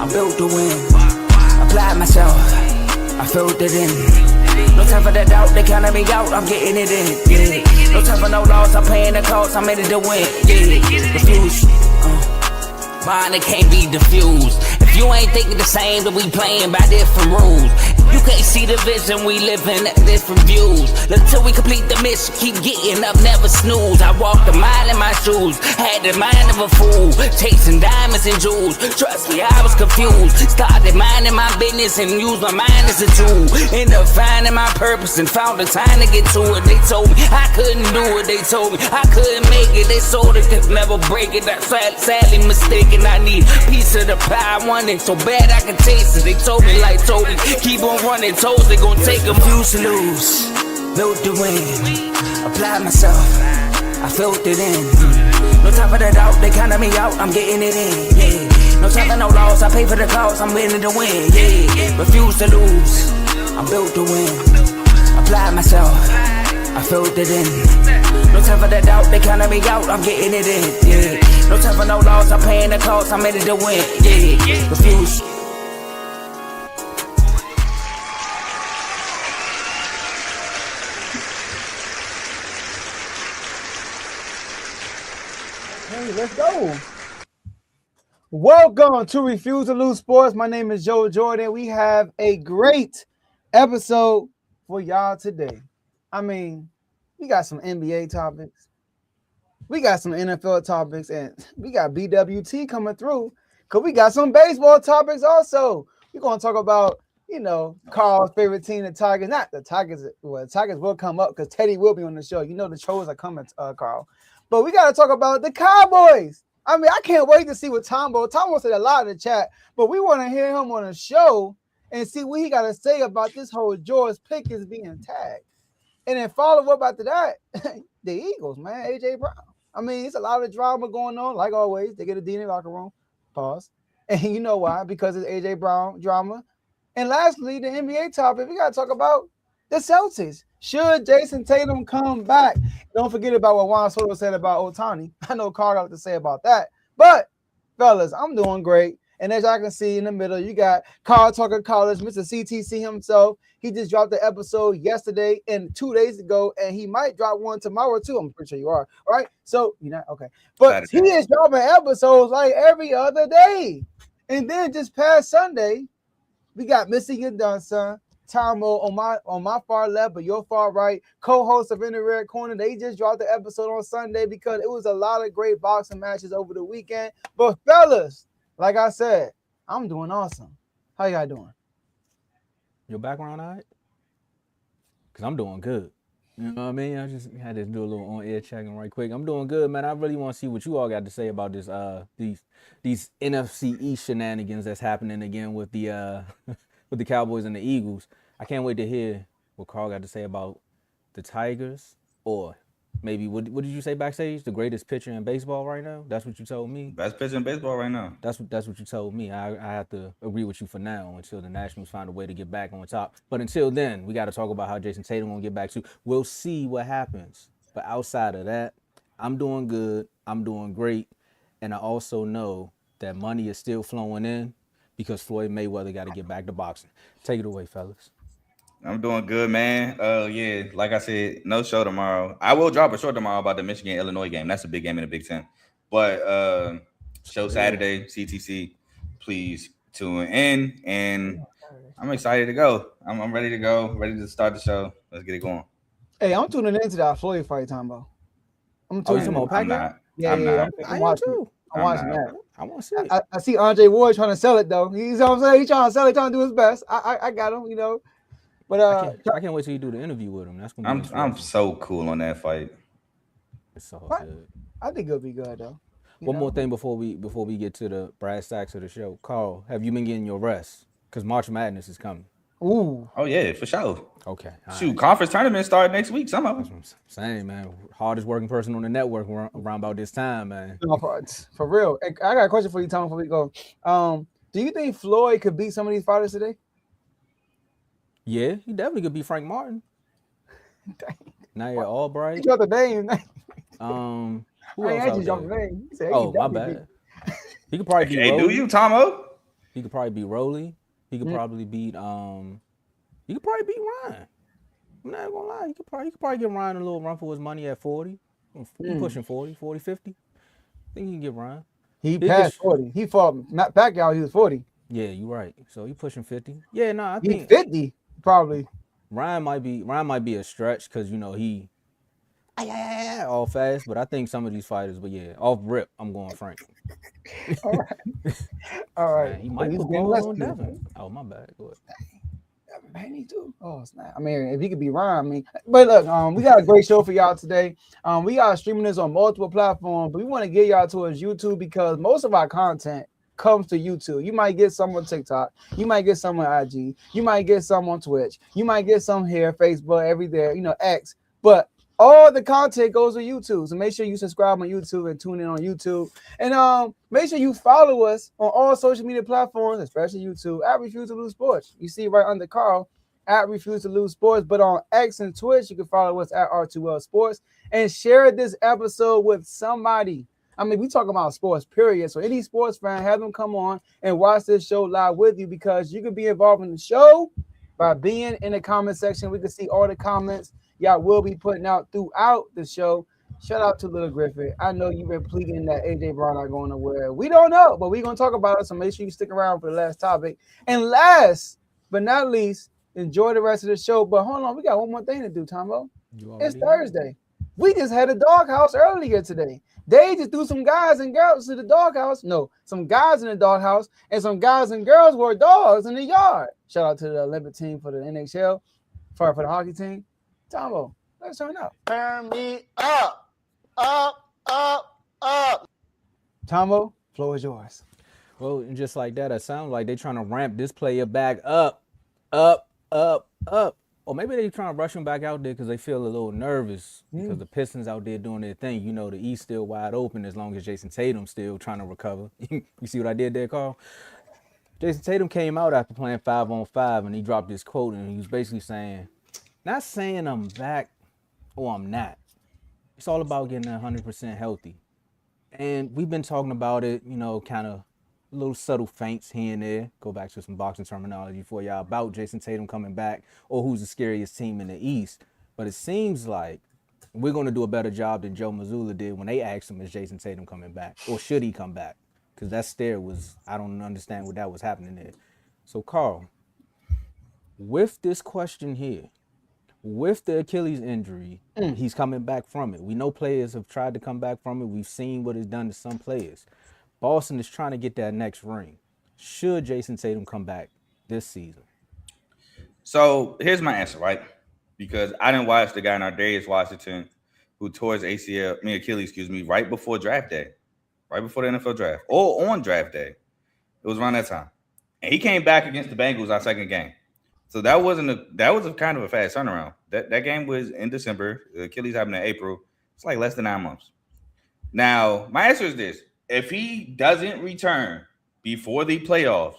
I'm built to win. Applied myself, I filled it in. No time for the doubt, they counted me out, I'm getting it in. Yeah. No time for no loss, I'm paying the cost, I'm in it to win. Yeah. Refuse. Mine, it can't be diffused. If you ain't thinking the same, then we playing by different rules. You can't see the vision, we living at different views. Until we complete the mission, keep getting up, never snooze. I walked a mile in my shoes, had the mind of a fool, chasing diamonds and jewels. Trust me, I was confused. Started minding my business and used my mind as a tool. Ended up finding my purpose and found the time to get to it. They told me I couldn't do it, they told me I couldn't make it. They sold it, could never break it. That's sadly mistaken. I need a piece of the pie, I want it so bad I can taste it. They told me like Toby, keep on running toes, they gon' take them. Refuse to lose, built to win. Applied myself, I filled it in. No time for the doubt, they counted me out, I'm getting it in. Yeah. No time for no loss, I pay for the cost, I'm winning to win. Yeah. Refuse to lose, I'm built to win. Applied myself, I filled it in. No time for the doubt, they counted me out, I'm getting it in. Yeah. No time for no loss, I'm paying the cost, I'm in it to win. Yeah. Refuse. Hey, let's go. Welcome to Refuse to Lose Sports. My name is Joe Jordan. We have a great episode for y'all today. I mean, we got some NBA topics. We got some NFL topics, and we got BWT coming through because we got some baseball topics also. We're going to talk about, Carl's favorite team, the Tigers. Not the Tigers. Well, the Tigers will come up because Teddy will be on the show. You know the trolls are coming, Carl. But we got to talk about the Cowboys. I mean, I can't wait to see what Tombo said a lot in the chat, but we want to hear him on the show and see what he got to say about this whole George Pickens being tagged. And then follow up after that, the Eagles, man, A.J. Brown. I mean, it's a lot of drama going on. Like always, they get a D in the locker room. Pause. And you know why? Because it's A.J. Brown drama. And lastly, the NBA topic, we got to talk about the Celtics. Should Jayson Tatum come back? Don't forget about what Juan Soto said about Ohtani. I know Carl got to say about that. But, fellas, I'm doing great. And as y'all can see in the middle, you got Carl Tucker College, Mr. CTC himself. He just dropped the episode yesterday and 2 days ago, and he might drop one tomorrow too. I'm pretty sure you are. All right? So, you're not? Okay. But he is dropping episodes like every other day. And then just past Sunday, we got Michigan Dunson, Tomo on my far left, but your far right, co-host of In the Red Corner. They just dropped the episode on Sunday because it was a lot of great boxing matches over the weekend. But fellas, like I said, I'm doing awesome. How y'all doing? Your background all right? Because I'm doing good. You know what I mean? I just had to do a little on-air checking right quick. I'm doing good, man. I really want to see what you all got to say about this these NFC East shenanigans that's happening again with the with the Cowboys and the Eagles. I can't wait to hear what Carl got to say about the Tigers, or maybe what did you say backstage? The greatest pitcher in baseball right now? That's what you told me. Best pitcher in baseball right now. That's what you told me. I have to agree with you for now until the Nationals find a way to get back on top. But until then, we got to talk about how Jayson Tatum gonna get back too. We'll see what happens. But outside of that, I'm doing good. I'm doing great, and I also know that money is still flowing in because Floyd Mayweather got to get back to boxing. Take it away, fellas. I'm doing good, man. Yeah, like I said, no show tomorrow. I will drop a show tomorrow about the Michigan-Illinois game. That's a big game in the Big Ten. But show Saturday, CTC. Please tune in, and I'm excited to go. I'm ready to go, ready to start the show. Let's get it going. Hey, I'm tuning into that Floyd fight, Tombo. I'm tuning in. I'm not. I'm watching that. I want to see it. I see Andre Ward trying to sell it, though. You know what I'm saying? He's trying to sell it, trying to do his best. I got him, But I can't wait till you do the interview with him. That's gonna be I'm so cool on that fight. It's all good. I think it'll be good though. One more thing before we get to the brass tacks of the show. Carl, have you been getting your rest? Because March Madness is coming. Ooh. Oh yeah, for sure. Okay. Shoot, conference tournament start next week. Some of them. That's what I'm saying, man. Hardest working person on the network around about this time, man. No, for real. I got a question for you, Tom, before we go. Do you think Floyd could beat some of these fighters today? Yeah, he definitely could beat Frank Martin. Nair Albright. You dropped the name. Who else out there? Name. Oh, my bad. He could probably beat Hey, do you, Tomo? He could probably beat Rolly. He could probably beat Ryan. I'm not gonna lie. He could probably get Ryan a little run for his money at 40. He pushing 40, 50. I think he can get Ryan. He passed 40. He fought Matt Pacquiao. He was 40. Yeah, you're right. So he pushing 50. Yeah, no, I think 50 probably. Ryan might be a stretch because he all fast. But I think some of these fighters, but yeah, off rip, I'm going Frank. All right. Man, he might put balls on Devin. Oh, my bad. Go ahead. Man, he do. Oh, snap. I mean, if he could be Ryan, but look, we got a great show for y'all today. We got streaming this on multiple platforms, but we want to get y'all towards YouTube because most of our content comes to YouTube. You might get some on TikTok, you might get some on IG, you might get some on Twitch, you might get some here, Facebook, everywhere, X. But all the content goes to YouTube. So make sure you subscribe on YouTube and tune in on YouTube. And make sure you follow us on all social media platforms, especially YouTube, at Refuse to Lose Sports. You see right under Carl, at Refuse to Lose Sports. But on X and Twitch, you can follow us at R2L Sports. And share this episode with somebody. I mean, we talk about sports, period. So any sports fan, have them come on and watch this show live with you because you can be involved in the show by being in the comment section. We can see all the comments y'all will be putting out throughout the show. Shout out to Little Griffith. I know you've been pleading that AJ Brown not going nowhere. We don't know, but we're going to talk about it, so make sure you stick around for the last topic. And last but not least, enjoy the rest of the show. But hold on, we got one more thing to do, Tombo. It's Thursday. We just had a doghouse earlier today. They just threw some guys and girls to the doghouse. No, some guys in the doghouse and some guys and girls were dogs in the yard. Shout out to the Olympic team for the NHL, for the hockey team. Tombo, let's turn up. Turn me up. Tombo, floor is yours. Well, and just like that, it sounds like they're trying to ramp this player back up. Or maybe they're trying to rush him back out there because they feel a little nervous because the Pistons out there doing their thing. The East still wide open as long as Jayson Tatum still trying to recover. You see what I did there, Carl? Jayson Tatum came out after playing 5-on-5 and he dropped this quote and he was basically saying, not saying I'm back or I'm not. It's all about getting 100% healthy. And we've been talking about it, kind of little subtle feints here and there. Go back to some boxing terminology for y'all about Jayson Tatum coming back or who's the scariest team in the East. But it seems like we're going to do a better job than Joe Mazzulla did when they asked him, is Jayson Tatum coming back? Or should he come back? Because that stare was, I don't understand what that was happening there. So, Carl, with this question here, with the Achilles injury, he's coming back from it. We know players have tried to come back from it. We've seen what it's done to some players. Boston is trying to get that next ring. Should Jayson Tatum come back this season? So here's my answer, right? Because I didn't watch the guy in our Darius Washington who tore his Achilles, right before draft day, right before the NFL draft, or on draft day. It was around that time, and he came back against the Bengals our second game. So that was a kind of a fast turnaround. That game was in December. The Achilles happened in April. It's like less than 9 months. Now, my answer is this. If he doesn't return before the playoffs,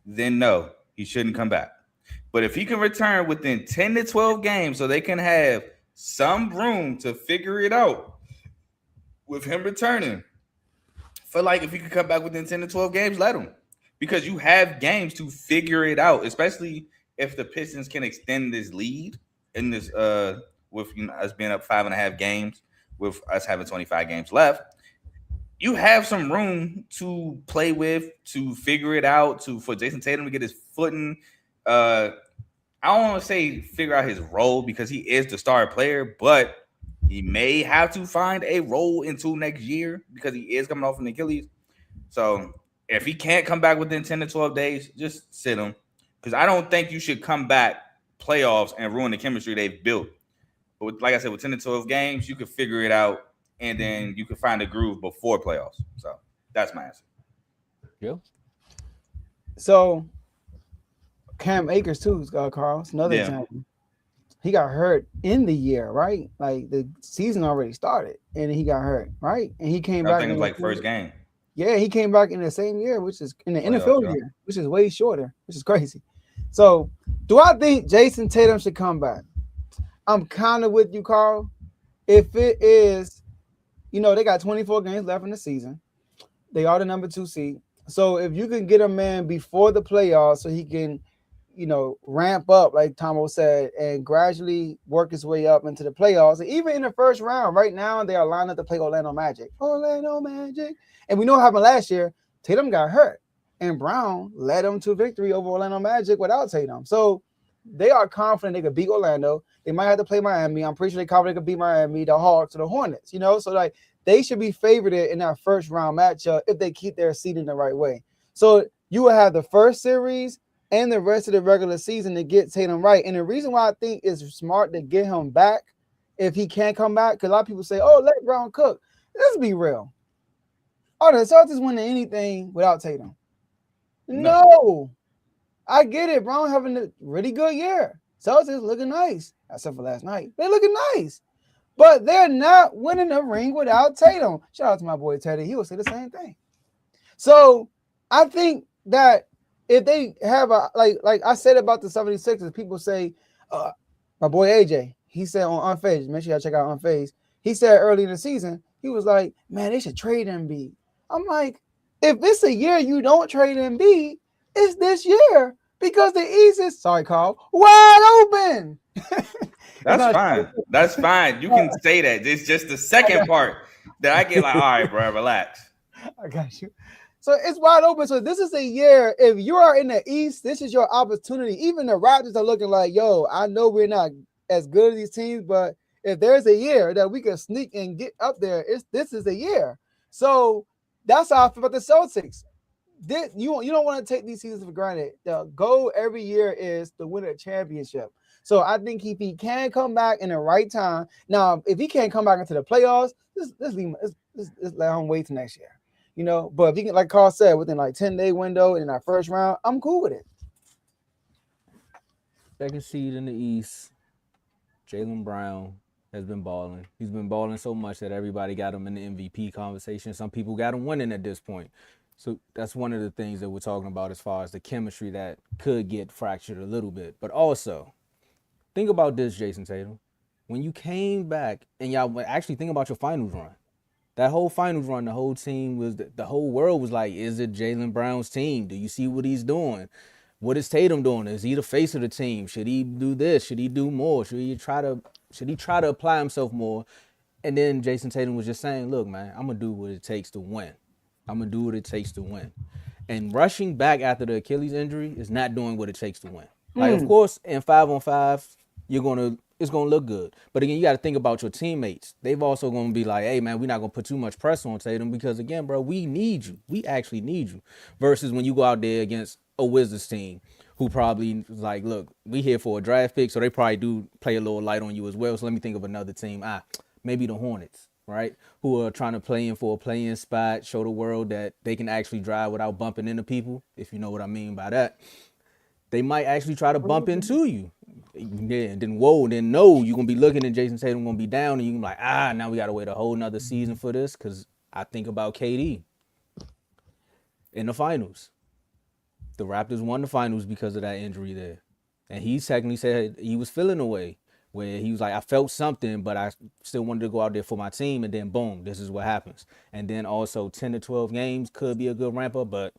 then no, he shouldn't come back. But if he can return within 10 to 12 games so they can have some room to figure it out with him returning, I feel like if he could come back within 10 to 12 games, let him. Because you have games to figure it out, especially if the Pistons can extend this lead in this with us being up 5.5 games, with us having 25 games left, you have some room to play with, to figure it out, for Jayson Tatum to get his footing. I don't want to say figure out his role because he is the star player, but he may have to find a role until next year because he is coming off an Achilles. So if he can't come back within 10 to 12 days, just sit him. Because I don't think you should come back playoffs and ruin the chemistry they've built. But like I said, with 10 to 12 games, you could figure it out, and then you could find a groove before playoffs. So that's my answer. Yeah. So Cam Akers too, Carl. Another example. He got hurt in the year, right? Like the season already started, and he got hurt, right? And he came back. I think it was like first game. Yeah, he came back in the same year, which is in the NFL year, which is way shorter, which is crazy. So, do I think Jayson Tatum should come back? I'm kind of with you, Carl. If it is, they got 24 games left in the season. They are the number 2 seed. So if you can get a man before the playoffs so he can, ramp up, like Tomo said, and gradually work his way up into the playoffs. And even in the first round, right now, they are lined up to play Orlando Magic. Orlando Magic. And we know what happened last year. Tatum got hurt, and Brown led them to victory over Orlando Magic without Tatum. So they are confident they could beat Orlando. They might have to play Miami. I'm pretty sure they're confident they could beat Miami, the Hawks, or the Hornets, So, like, they should be favored in that first round matchup if they keep their seed in the right way. So you will have the first series and the rest of the regular season to get Tatum right. And the reason why I think it's smart to get him back if he can't come back, because a lot of people say, let Brown cook. Let's be real. Are the Celtics winning anything without Tatum? No. I get it. Brown having a really good year. Celtics looking nice, except for last night. They're looking nice. But they're not winning a ring without Tatum. Shout out to my boy Teddy. He will say the same thing. So I think that if they have like I said about the 76ers, people say, my boy AJ, he said on Unfazed, make sure y'all check out Unfazed. He said early in the season, he was like, man, they should trade Embiid. I'm like, if it's a year you don't trade Embiid, it's this year because the East is, sorry, Carl, wide open. That's fine. That's fine. You can say that. It's just the second part that I get like, all right, bro, relax. I got you. So it's wide open. So this is a year. If you are in the East, this is your opportunity. Even the Raptors are looking like, yo, I know we're not as good as these teams, but if there's a year that we can sneak and get up there, this is a year. So that's how I feel about the Celtics. You don't want to take these seasons for granted. The goal every year is to win a championship. So I think if he can come back in the right time. Now, if he can't come back into the playoffs, let's let him wait till next year. But if he can, like Carl said, within like 10-day window in that first round, I'm cool with it. Second seed in the East, Jaylen Brown has been balling. He's been balling so much that everybody got him in the MVP conversation. Some people got him winning at this point. So that's one of the things that we're talking about as far as the chemistry that could get fractured a little bit. But also, think about this, Jayson Tatum. When you came back, and y'all actually think about your finals run. That whole finals run, the whole team was, the whole world was like, is it Jaylen Brown's team? Do you see what he's doing? What is Tatum doing? Is he the face of the team? Should he do this? Should he do more? Should he try to apply himself more? And then Jayson Tatum was just saying, look, man, I'm going to do what it takes to win. I'm going to do what it takes to win. And rushing back after the Achilles injury is not doing what it takes to win. Like, of course, in 5-on-5, it's going to look good. But again, you got to think about your teammates. They've also going to be like, hey, man, we're not going to put too much pressure on Tatum because, again, bro, we need you. We actually need you. Versus when you go out there against a Wizards team who probably is like, look, we here for a draft pick, so they probably do play a little light on you as well. So let me think of another team. Maybe the Hornets, right? Who are trying to play in for a play-in spot, show the world that they can actually drive without bumping into people, if you know what I mean by that. They might actually try to bump into you. Yeah, and then no, you're going to be looking at Jayson Tatum going to be down, and you're going to be like, now we got to wait a whole nother season for this, because I think about KD in the finals. The Raptors won the finals because of that injury there. And he technically said he was feeling away, where he was like, I felt something, but I still wanted to go out there for my team, and then boom, this is what happens. And then also 10 to 12 games could be a good ramp up, but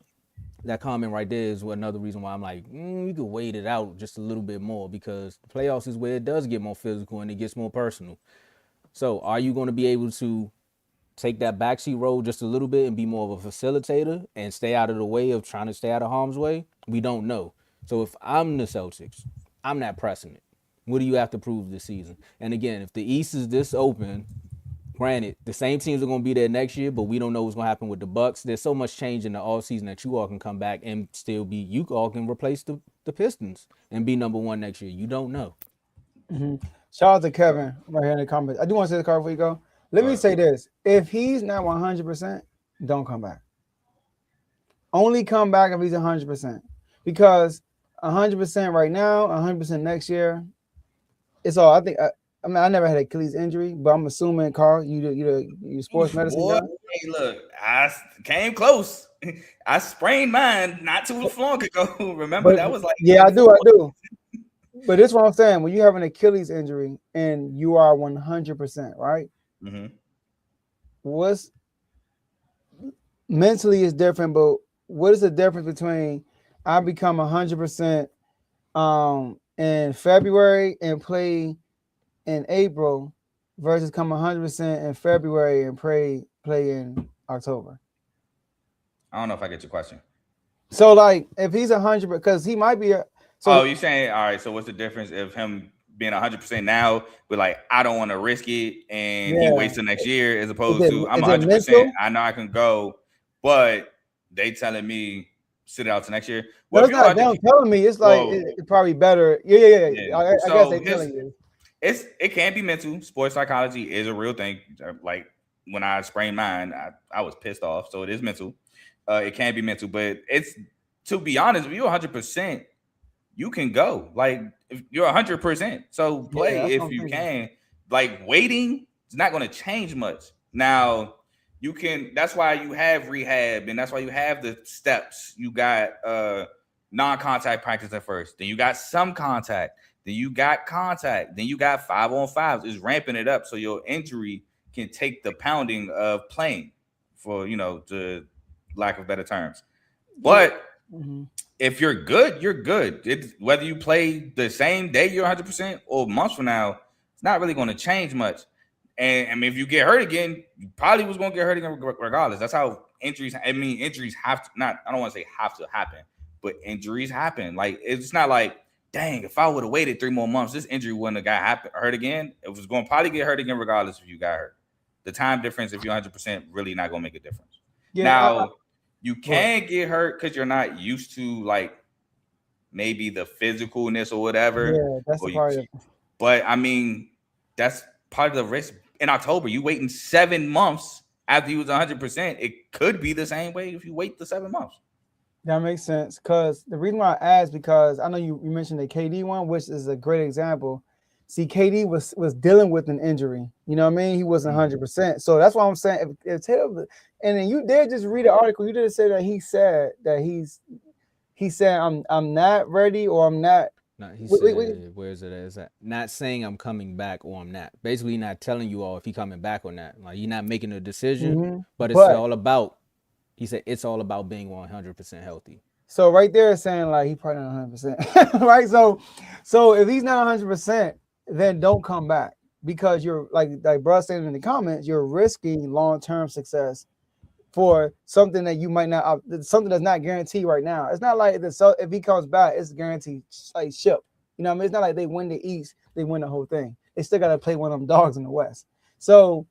that comment right there is another reason why I'm like, you could wait it out just a little bit more, because the playoffs is where it does get more physical and it gets more personal. So are you going to be able to take that backseat role just a little bit and be more of a facilitator and stay out of the way of trying to stay out of harm's way? We don't know. So if I'm the Celtics, I'm not pressing it. What do you have to prove this season? And again, if the East is this open, granted, the same teams are going to be there next year, but we don't know what's going to happen with the Bucks. There's so much change in the offseason that you all can come back and still be, you all can replace the Pistons and be number one next year. You don't know. Mm-hmm. Shout out to Kevin right here in the comments. I do want to say the card before you go. Let me say this. If he's not 100%, don't come back. Only come back if he's 100%. Because 100% right now, 100% next year, it's all. I never had an Achilles injury, but I'm assuming, Carl, you sports medicine guy. Hey, look, I came close. I sprained mine not too long ago. Remember, that was like, I do. But this is what I'm saying. When you have an Achilles injury and you are 100%, right? Mm-hmm. What's mentally is different, but what is the difference between I become 100% in February and play in April versus come 100% in February and play in October? I don't know if I get your question. So like if he's 100, because he might be you saying all right? So what's the difference of him being 100% now, but like I don't want to risk it, and he waits till next year, as opposed to I'm 100%. I know I can go, but they telling me sit it out to next year. Well, it's not them telling me. It's like it's probably better. Yeah. I guess they telling you. It can be mental. Sports psychology is a real thing. Like when I sprained mine, I was pissed off. So it is mental. It can be mental, but it's, to be honest, if you're 100%, you can go. Like if you're 100%, so play if you can. Like waiting is not going to change much. Now you can. That's why you have rehab, and that's why you have the steps. You got non-contact practice at first, then you got some contact, then you got contact, then you got 5-on-5s. It's ramping it up so your injury can take the pounding of playing, for the lack of better terms. But if you're good, you're good. It's whether you play the same day you're 100% or months from now, it's not really going to change much. And I mean, if you get hurt again, you probably was going to get hurt again regardless. That's how injuries. I mean, injuries have to not. I don't want to say have to happen, but injuries happen. Like it's not like, dang, if I would have waited 3 more months, this injury wouldn't have got hurt again. It was going to probably get hurt again regardless if you got hurt. The time difference, if you're 100%, really not going to make a difference. Yeah, now, you can get hurt because you're not used to like maybe the physicalness or whatever. Yeah, that's the part of it. But I mean, that's part of the risk. In October, you waiting 7 months after you was 100%. It could be the same way if you wait the 7 months. That makes sense. Because the reason why I asked, because I know you mentioned the KD one, which is a great example. See, KD was dealing with an injury. You know what I mean? He wasn't 100%. So that's why I'm saying if Tatum, and then you did just read the article. You did say that he said that he said I'm not ready, or I'm not. No, he said, where is it? Is that not saying I'm coming back or I'm not? Basically, not telling you all if he coming back or not. Like you're not making a decision, but it's all about. He said it's all about being 100% healthy. So right there is saying like he probably not 100%, right? So if he's not 100%, then don't come back, because you're like bro saying in the comments, you're risking long-term success for something that you might not, something that's not guaranteed right now. It's not like if he comes back, it's guaranteed like ship. You know what I mean? It's not like they win the East, they win the whole thing. They still got to play one of them dogs in the West. So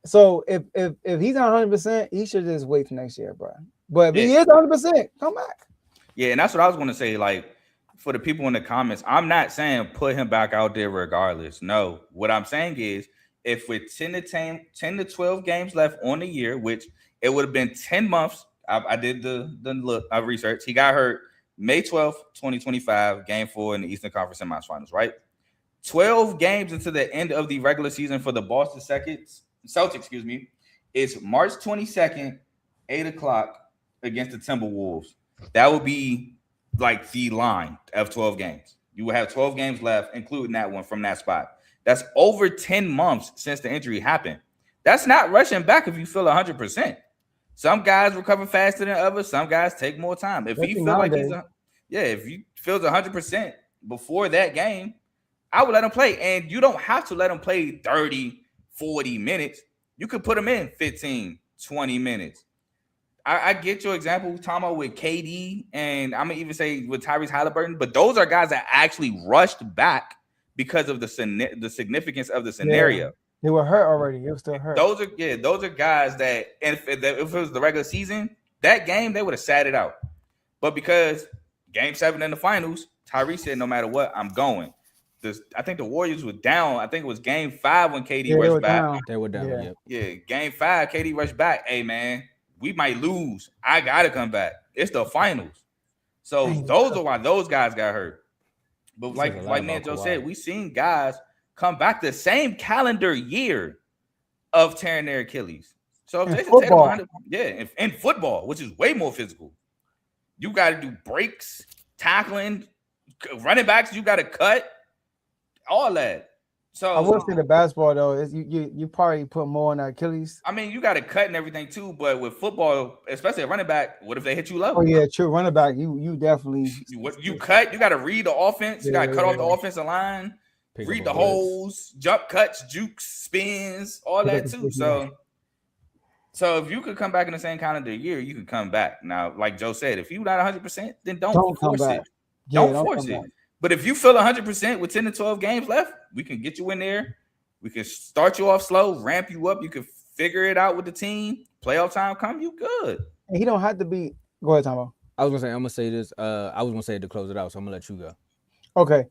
if he's not 100%, he should just wait for next year, bro. But if he is 100%, come back. Yeah, and that's what I was going to say. Like for the people in the comments, I'm not saying put him back out there regardless. No, what I'm saying is if with 10 to 12 games left on the year, which it would have been 10 months. I did the research. He got hurt May 12th, 2025, game 4 in the Eastern Conference Semifinals, right? 12 games into the end of the regular season for the Boston Celtics, it's March 22nd, 8 o'clock against the Timberwolves. That would be like the line of 12 games. You will have 12 games left, including that one from that spot. That's over 10 months since the injury happened. That's not rushing back if you feel 100%. Some guys recover faster than others. Some guys take more time. If he feels like if he feels 100% before that game, I would let him play. And you don't have to let him play 30, 40 minutes. You could put him in 15, 20 minutes. I get your example, Tomo, with KD, and I'm going to even say with Tyrese Halliburton, but those are guys that actually rushed back because of the significance of the scenario. Yeah. They were hurt already. It was still hurt. Those are guys that, and if it was the regular season, that game, they would have sat it out. But because game 7 in the finals, Tyrese said, no matter what, I'm going. I think the Warriors were down. I think it was game 5 when KD rushed back. They were down. Yeah, game 5, KD rushed back. Hey, man, we might lose. I got to come back. It's the finals. So those are why those guys got hurt. But like man Joe said, we seen guys come back the same calendar year of tearing their Achilles. So if they take 100, in football, which is way more physical, you got to do breaks, tackling, running backs. You got to cut all that. I will say the basketball though is you probably put more on the Achilles. I mean, you got to cut and everything too, but with football, especially a running back, what if they hit you low? Oh yeah, true. Running back, you definitely you cut. You got to read the offense. You got to cut off the offensive line, read the holes, jump cuts, jukes, spins, all that too. So if you could come back in the same calendar year, you could come back. Now, like Joe said, if you're not 100%, then don't force it. Don't force it. But if you feel 100% with 10 to 12 games left, we can get you in there. We can start you off slow, ramp you up. You can figure it out with the team. Playoff time come, you good. And he don't have to be. Go ahead, Tombo. I was gonna say this. I was gonna say it to close it out, so I'm gonna let you go. Okay,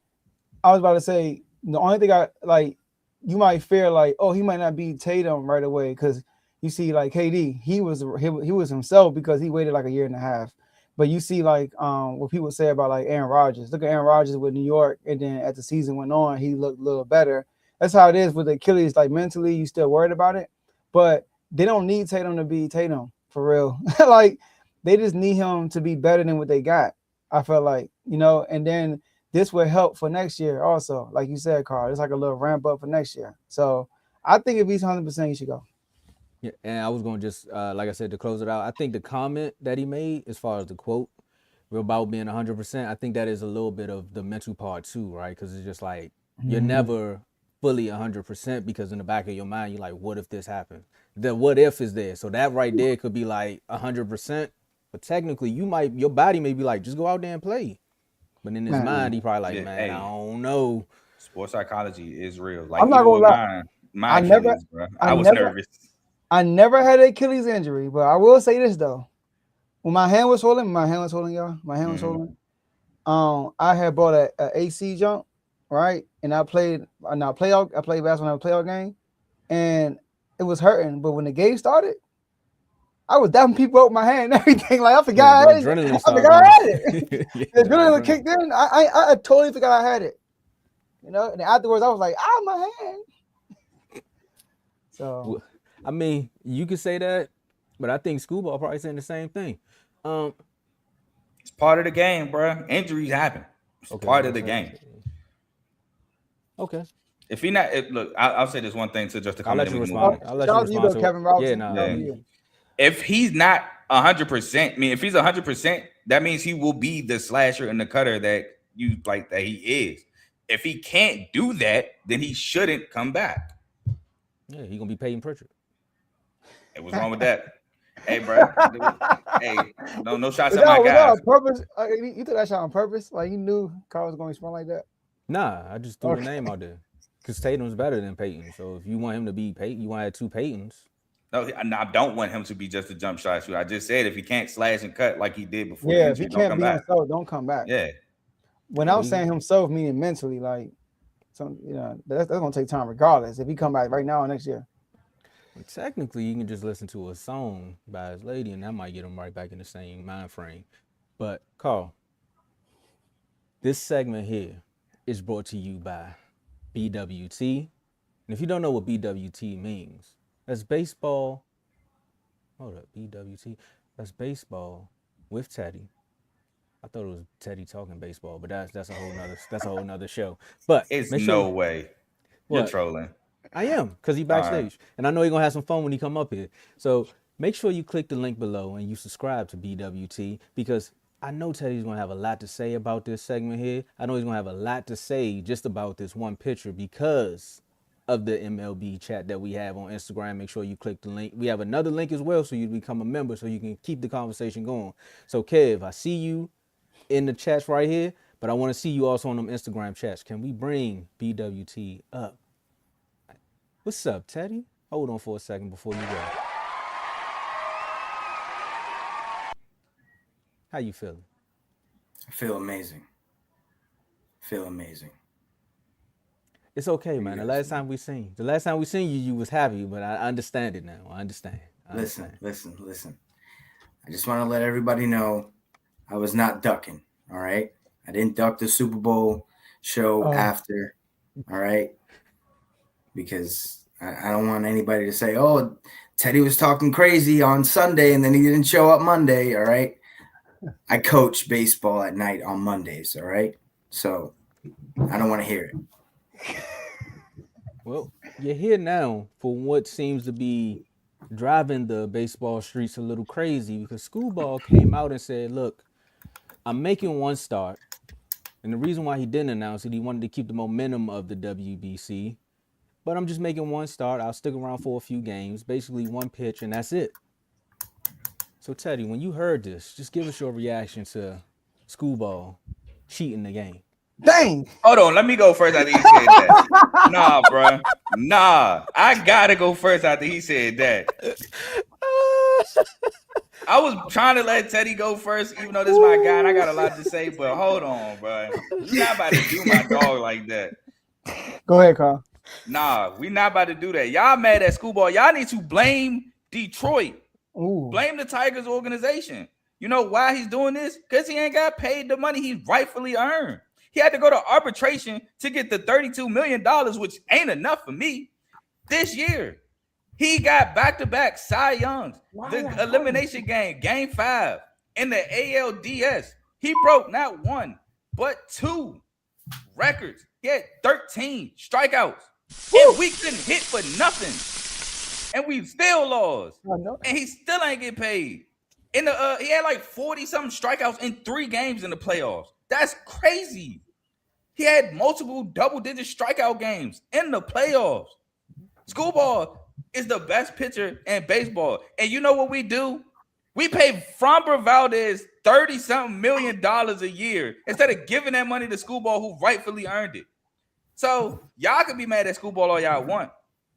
I was about to say the only thing I like. You might fear like, oh, he might not be Tatum right away because you see like KD, he was himself because he waited like a year and a half. But you see like what people say about like Aaron Rodgers. Look at Aaron Rodgers with New York, and then as the season went on, he looked a little better. That's how it is with the Achilles. Like mentally, you still worried about it, but they don't need Tatum to be Tatum for real. Like they just need him to be better than what they got. I feel like, and then this will help for next year also. Like you said, Carl, it's like a little ramp up for next year. So I think if he's 100%, he should go. Yeah, and I was going to just, like I said, to close it out, I think the comment that he made as far as the quote about being 100%, I think that is a little bit of the mental part too, right? Because it's just like you're never fully 100% because in the back of your mind, you're like, what if this happens? The what if is there. So that right there could be like 100%, but technically your body may be like, just go out there and play. But in his mind, he probably like, I don't know. Sports psychology is real. Like, I'm not going to lie. My Achilles, bro. I was nervous. I never had an Achilles injury, but I will say this though. When my hand was swollen, y'all. My hand was swollen. I had bought a AC jump, right? And I played basketball in a playoff game, and it was hurting. But when the game started, I was dapping people up with my hand and everything. Like I forgot I had it. The adrenaline kicked in. I totally forgot I had it. And afterwards I was like, my hand. So I mean, you could say that, but I think Skubal probably saying the same thing. It's part of the game, bro. Injuries happen. It's part of the game. Okay. If he not, look, I'll say this one thing to just to comment. I'll let you respond. Kevin Robinson. Yeah. If he's not 100%, I mean, if he's 100%, that means he will be the slasher and the cutter that you like that he is. If he can't do that, then he shouldn't come back. Yeah, he's gonna be Peyton Pritchard. Hey, what's wrong with that? Hey, bro. Hey, no shots at my guys. On purpose? You took that shot on purpose? Like you knew Carl was going to respond like that? Nah, I just threw the name out there because Tatum's better than Peyton. So if you want him to be Peyton, you want to have two Peytons. No, I don't want him to be just a jump shot shooter. I just said if he can't slash and cut like he did before, if he can't be himself, don't come back. Yeah. When I was saying himself, meaning mentally, like, that's gonna take time regardless. If he come back right now or next year. Well, technically, you can just listen to a song by his lady, and that might get him right back in the same mind frame. But Carl, this segment here is brought to you by BWT. And if you don't know what BWT means, that's baseball. Hold up, BWT. That's baseball with Teddy. I thought it was Teddy talking baseball, but that's a whole nother show. But it's no way. You're trolling. I am, because he backstage. And I know he's gonna have some fun when he come up here. So make sure you click the link below and you subscribe to BWT, because I know Teddy's gonna have a lot to say about this segment here. I know he's gonna have a lot to say just about this one picture because of the MLB chat that we have on Instagram. Make sure you click the link. We have another link as well, so you become a member so you can keep the conversation going. So Kev, I see you in the chats right here, but I want to see you also on them Instagram chats. Can we bring BWT up? What's up, Teddy? Hold on for a second before you go. How you feeling? I feel amazing. It's okay, man. The last time we seen you, you was happy, but I understand it now. I understand. Listen. I just want to let everybody know I was not ducking, all right? I didn't duck the Super Bowl show after, all right? Because I don't want anybody to say, oh, Teddy was talking crazy on Sunday and then he didn't show up Monday, all right? I coach baseball at night on Mondays, all right? So I don't want to hear it. Well, you're here now for what seems to be driving the baseball streets a little crazy because Skubal came out and said, look, I'm making one start. And the reason why he didn't announce it, he wanted to keep the momentum of the WBC. But I'm just making one start. I'll stick around for a few games, basically one pitch, and that's it. So, Teddy, when you heard this, just give us your reaction to Skubal cheating the game. Dang. Hold on, let me go first after he said that. Nah, bro. Nah, I gotta go first after he said that. I was trying to let Teddy go first, even though this is my guy and I got a lot to say, but hold on, bro. You're not about to do my dog like that. Go ahead, Carl. Nah, we not about to do that. Y'all mad at Skubal. Y'all need to blame Detroit. Ooh. Blame the Tigers organization. You know why he's doing this? Because he ain't got paid the money he rightfully earned. He had to go to arbitration to get the $32 million, which ain't enough for me, this year. He got back-to-back Cy Youngs, the elimination game, Game 5, in the ALDS. He broke not one, but 2 records. He had 13 strikeouts. And we couldn't hit for nothing. And we still lost. And he still ain't get paid. He had like 40-something strikeouts in 3 games in the playoffs. That's crazy. He had multiple double-digit strikeout games in the playoffs. Skubal is the best pitcher in baseball. And you know what we do? We pay Framber Valdez $30-something million a year instead of giving that money to Skubal, who rightfully earned it. So y'all can be mad at Skubal all y'all want.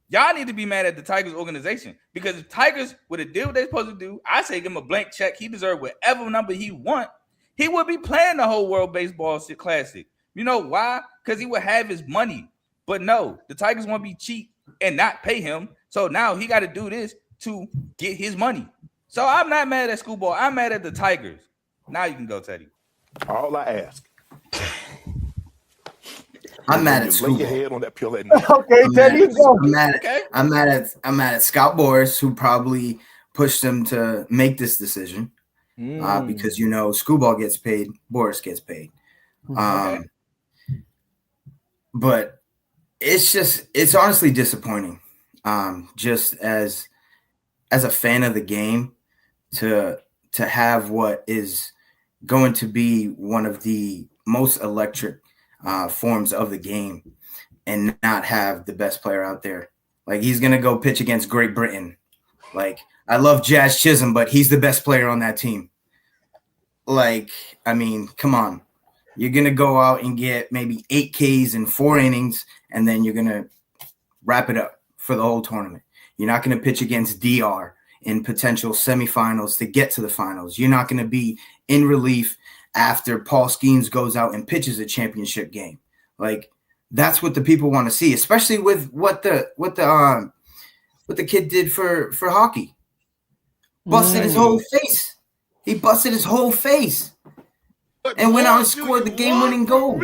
Y'all need to be mad at the Tigers organization, because if Tigers would have did what they're supposed to do, I say give him a blank check. He deserved whatever number he want. He would be playing the whole World Baseball Classic. You know why? Because he would have his money. But no, the Tigers want to be cheap and not pay him. So now he got to do this to get his money. So I'm not mad at Skubal. I'm mad at the Tigers. Now you can go, Teddy. All I ask. I'm mad at Lay your Skubal. head on that pillow at night. Okay, Teddy, go. I'm mad at Scout Boris, who probably pushed him to make this decision. Because you know Skubal gets paid, Boris gets paid. But it's honestly disappointing. Just as a fan of the game, to have what is going to be one of the most electric forms of the game and not have the best player out there. Like, he's gonna go pitch against Great Britain. Like, I love Jazz Chisholm, but he's the best player on that team. Like, I mean, come on. You're going to go out and get maybe 8 Ks in 4 innings, and then you're going to wrap it up for the whole tournament. You're not going to pitch against DR in potential semifinals to get to the finals. You're not going to be in relief after Paul Skeens goes out and pitches a championship game. Like, that's what the people want to see, especially with what the kid did for hockey. Busted his whole face. He busted his whole face. And went out and scored the game-winning goal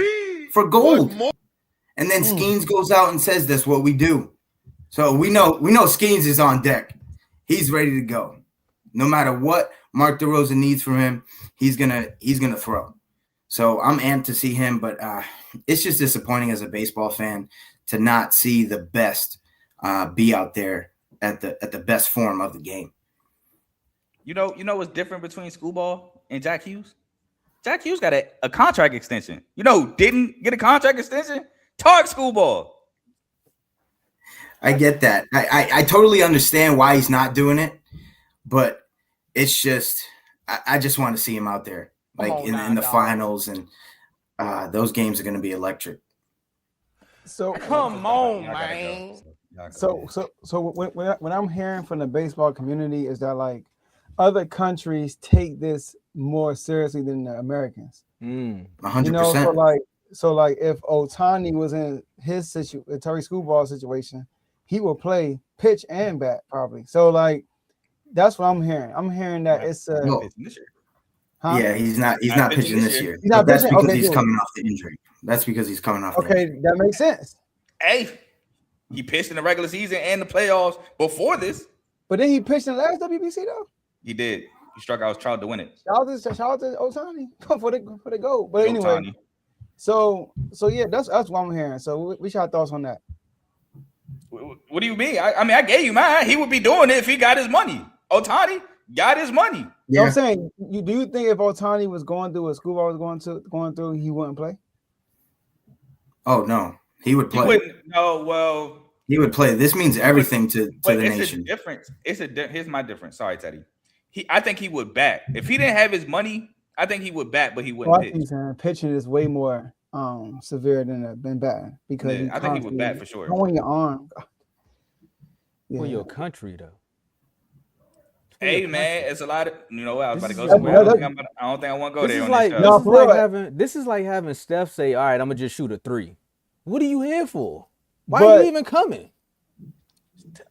for gold. And then Skeens goes out and says that's what we do. So we know Skeens is on deck. He's ready to go. No matter what Mark DeRosa needs from him, he's gonna throw. So I'm amped to see him, but it's just disappointing as a baseball fan to not see the best be out there at the best form of the game. You know what's different between Skubal and Jack Hughes? Jack Hughes got a contract extension. You know who didn't get a contract extension? Tarik Skubal. I get that. I totally understand why he's not doing it, but it's just I just want to see him out there, like in the finals, and those games are going to be electric. So Come on, man. So when I'm hearing from the baseball community is that, like, other countries take this more seriously than the Americans. 100%. You know, so like if Ohtani was in his Tarik Skubal situation, he will play pitch and bat probably. So like that's what I'm hearing. I'm hearing that it's yeah, he's not pitching this year. He's not that's pitching? because Okay, he's cool. coming off the injury. That's because he's coming off. Okay, that makes sense. Hey, he pitched in the regular season and the playoffs before this. But then he pitched in the last WBC though. He did. He struck out Trout to win it. Shout out to Ohtani for the goal. But anyway, Ohtani. so yeah, that's what I'm hearing. So we shot thoughts on that. What do you mean? I mean, I gave you mine. He would be doing it if he got his money. Ohtani got his money. Yeah. I'm saying, do you think if Ohtani was going through what Skubal was going through, he wouldn't play? Oh no, he would play. He wouldn't. No, well, he would play. This means everything to the nation. Here's my difference. Sorry, Teddy. I think he would bat. If he didn't have his money, I think he would bat, but he wouldn't pitch. Pitching is way more severe than batting because I think he would bat for sure. Throwing your arm. For your country, though. Hey man, it's a lot of I was about to go somewhere. I don't think I want to go there. This is like having Steph say, "All right, I'm gonna just shoot a 3." What are you here for? Why are you even coming?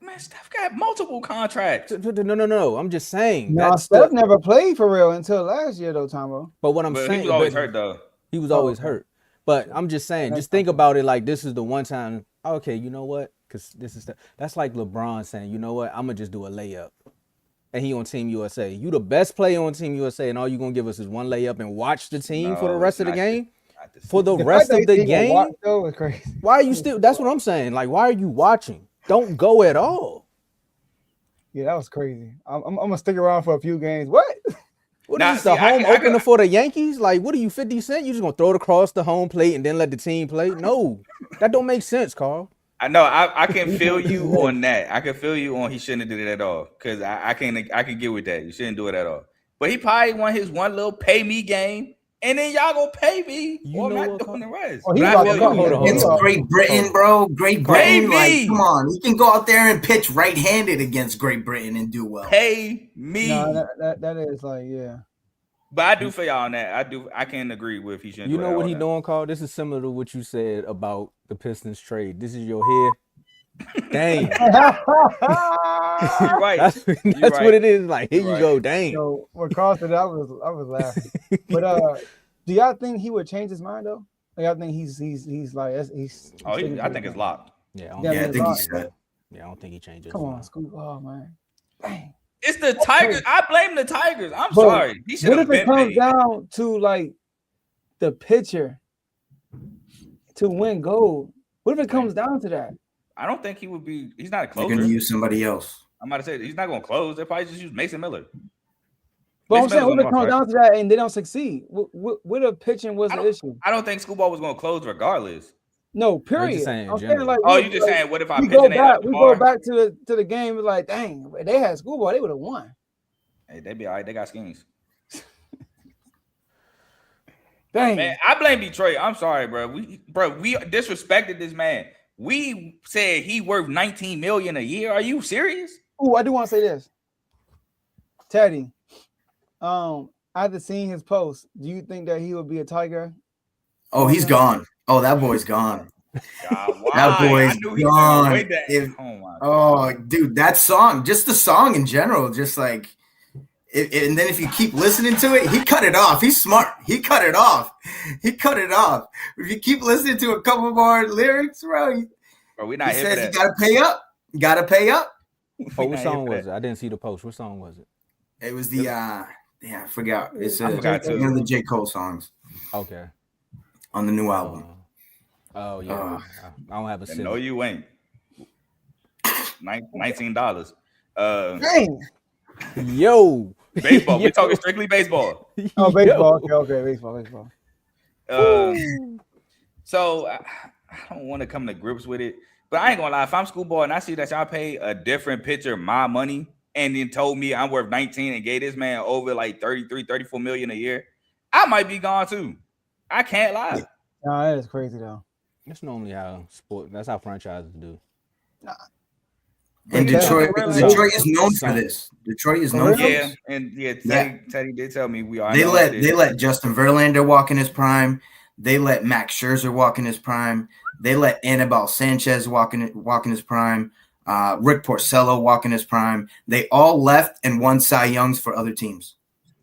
Man, Steph got multiple contracts. No. I'm just saying. No, Steph never played for real until last year, though, Tomo. But what I'm saying, he was always hurt, though. He was always hurt. But I'm just saying, just think about it like this is the one time. Okay, you know what? Because that's like LeBron saying, you know what? I'm gonna just do a layup, and he on Team USA. You the best player on Team USA, and all you gonna give us is one layup and watch the team for the rest of the game. For the rest of the game, why are you still? That's what I'm saying. Like, why are you watching? Don't go at all. Yeah, that was crazy. I'm gonna stick around for a few games. What? What is this, the home opener for the Yankees? Like, what are you, 50 Cent? You just gonna throw it across the home plate and then let the team play? No, that don't make sense, Carl. I know. I can feel you on that. I can feel you on he shouldn't have did it at all. Because I can get with that. You shouldn't do it at all. But he probably won his one little pay me game. And then y'all gonna pay me. I'm not doing the rest. It's Great Britain, bro. Great Britain. Like, come on. You can go out there and pitch right-handed against Great Britain and do well. Pay me. No, that is like, yeah. But I do feel y'all on that. I can agree with he shouldn't. You know what he doing, Carl? This is similar to what you said about the Pistons trade. This is your hair. Dang. You're right. That's what it is. Like, here you go. Dang. So when Carl said that, I was laughing. But do y'all think he would change his mind though? Like, y'all think he's like he's. I think it's locked. Yeah, I think he's set. Yeah, I don't think he changes. Come on, Scoop. Oh man. Dang. It's the Tigers. I blame the Tigers. I'm sorry. He should have been. What if it comes down to like the pitcher to win gold? What if it comes down to that? I don't think he would be. He's not a closer. They're going to use somebody else. I'm about to say he's not going to close. They probably just use Mason Miller. But I'm saying, what if it comes down to that and they don't succeed? What if pitching was the issue? I don't think Skubal was going to close regardless. No, period. I'm saying like, you just saying what if I we go back to the game? It's like, dang, if they had Skubal, they would have won. Hey, they be all right. They got schemes. Dang, man, I blame Detroit. I'm sorry, bro. We disrespected this man. We said he worth $19 million a year. Are you serious? Oh, I do want to say this, Teddy. After seeing his post, do you think that he would be a Tiger? Oh, he's gone. Oh, that boy's gone. God, that boy's gone. Dude, that song, just the song in general, just like, and then if you keep listening to it, he cut it off. He's smart. He cut it off. If you keep listening to a couple more lyrics, bro, we're not here for that. You gotta pay up. You gotta pay up. Oh, what song was it? I didn't see the post. What song was it? It was the I forgot. It's one of the J. Cole songs. Okay. On the new album. Oh yeah. I don't have a city. No, you ain't. $19. Dang. Yo. Baseball. We're talking strictly baseball. Oh, baseball. Okay, baseball. So I don't want to come to grips with it, but I ain't gonna lie. If I'm Skubal and I see that y'all pay a different pitcher my money and then told me I'm worth 19 and gave this man over like 33, 34 million a year, I might be gone too. I can't lie. No, that is crazy though. That's normally how that's how franchises do. Nah. And Detroit is known for this. Detroit is known for this. Teddy did tell me we are. They let Justin Verlander walk in his prime. They let Max Scherzer walk in his prime. They let Anibal Sanchez walk in his prime. Rick Porcello walk in his prime. They all left and won Cy Youngs for other teams.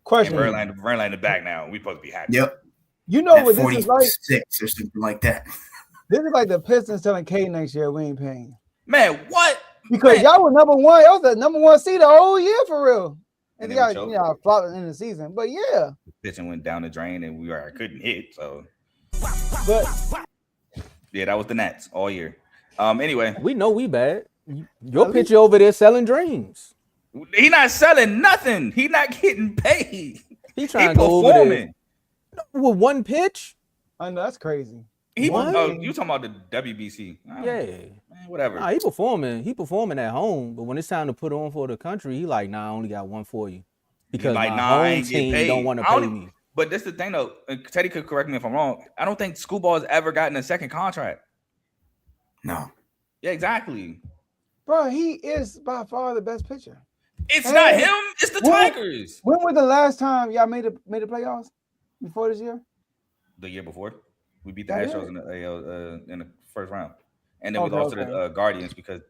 Question: Verlander back now. We supposed to be happy. Yep. You know what this is like? 46 or something like that. This is like the Pistons telling K next year we ain't paying. Man, what? Because y'all were number one. Y'all was the number one seed the whole year for real. And y'all flopped in the season. But yeah. The pitching went down the drain and couldn't hit. So but yeah, that was the Nats all year. Anyway, We know we bad. Your picture over there selling dreams. he not selling nothing. He not getting paid. He trying to go over there with one pitch. I know that's crazy. You What? talking about the WBC? Yeah. Man, whatever. Nah, he performing. He performing at home, but when it's time to put on for the country, he like, nah, I only got one for you because like, my nah, I home ain't get team paid. don't want to I pay don't- me. But that's the thing, though. Teddy could correct me if I'm wrong. I don't think Skubal has ever gotten a second contract. No. Yeah, exactly. Bro, he is by far the best pitcher. It's Hey, not him. It's the what? Tigers. When was the last time y'all made the playoffs? Before this year? The year before, we beat the Yeah, Astros in the first round, and then we lost to the Guardians because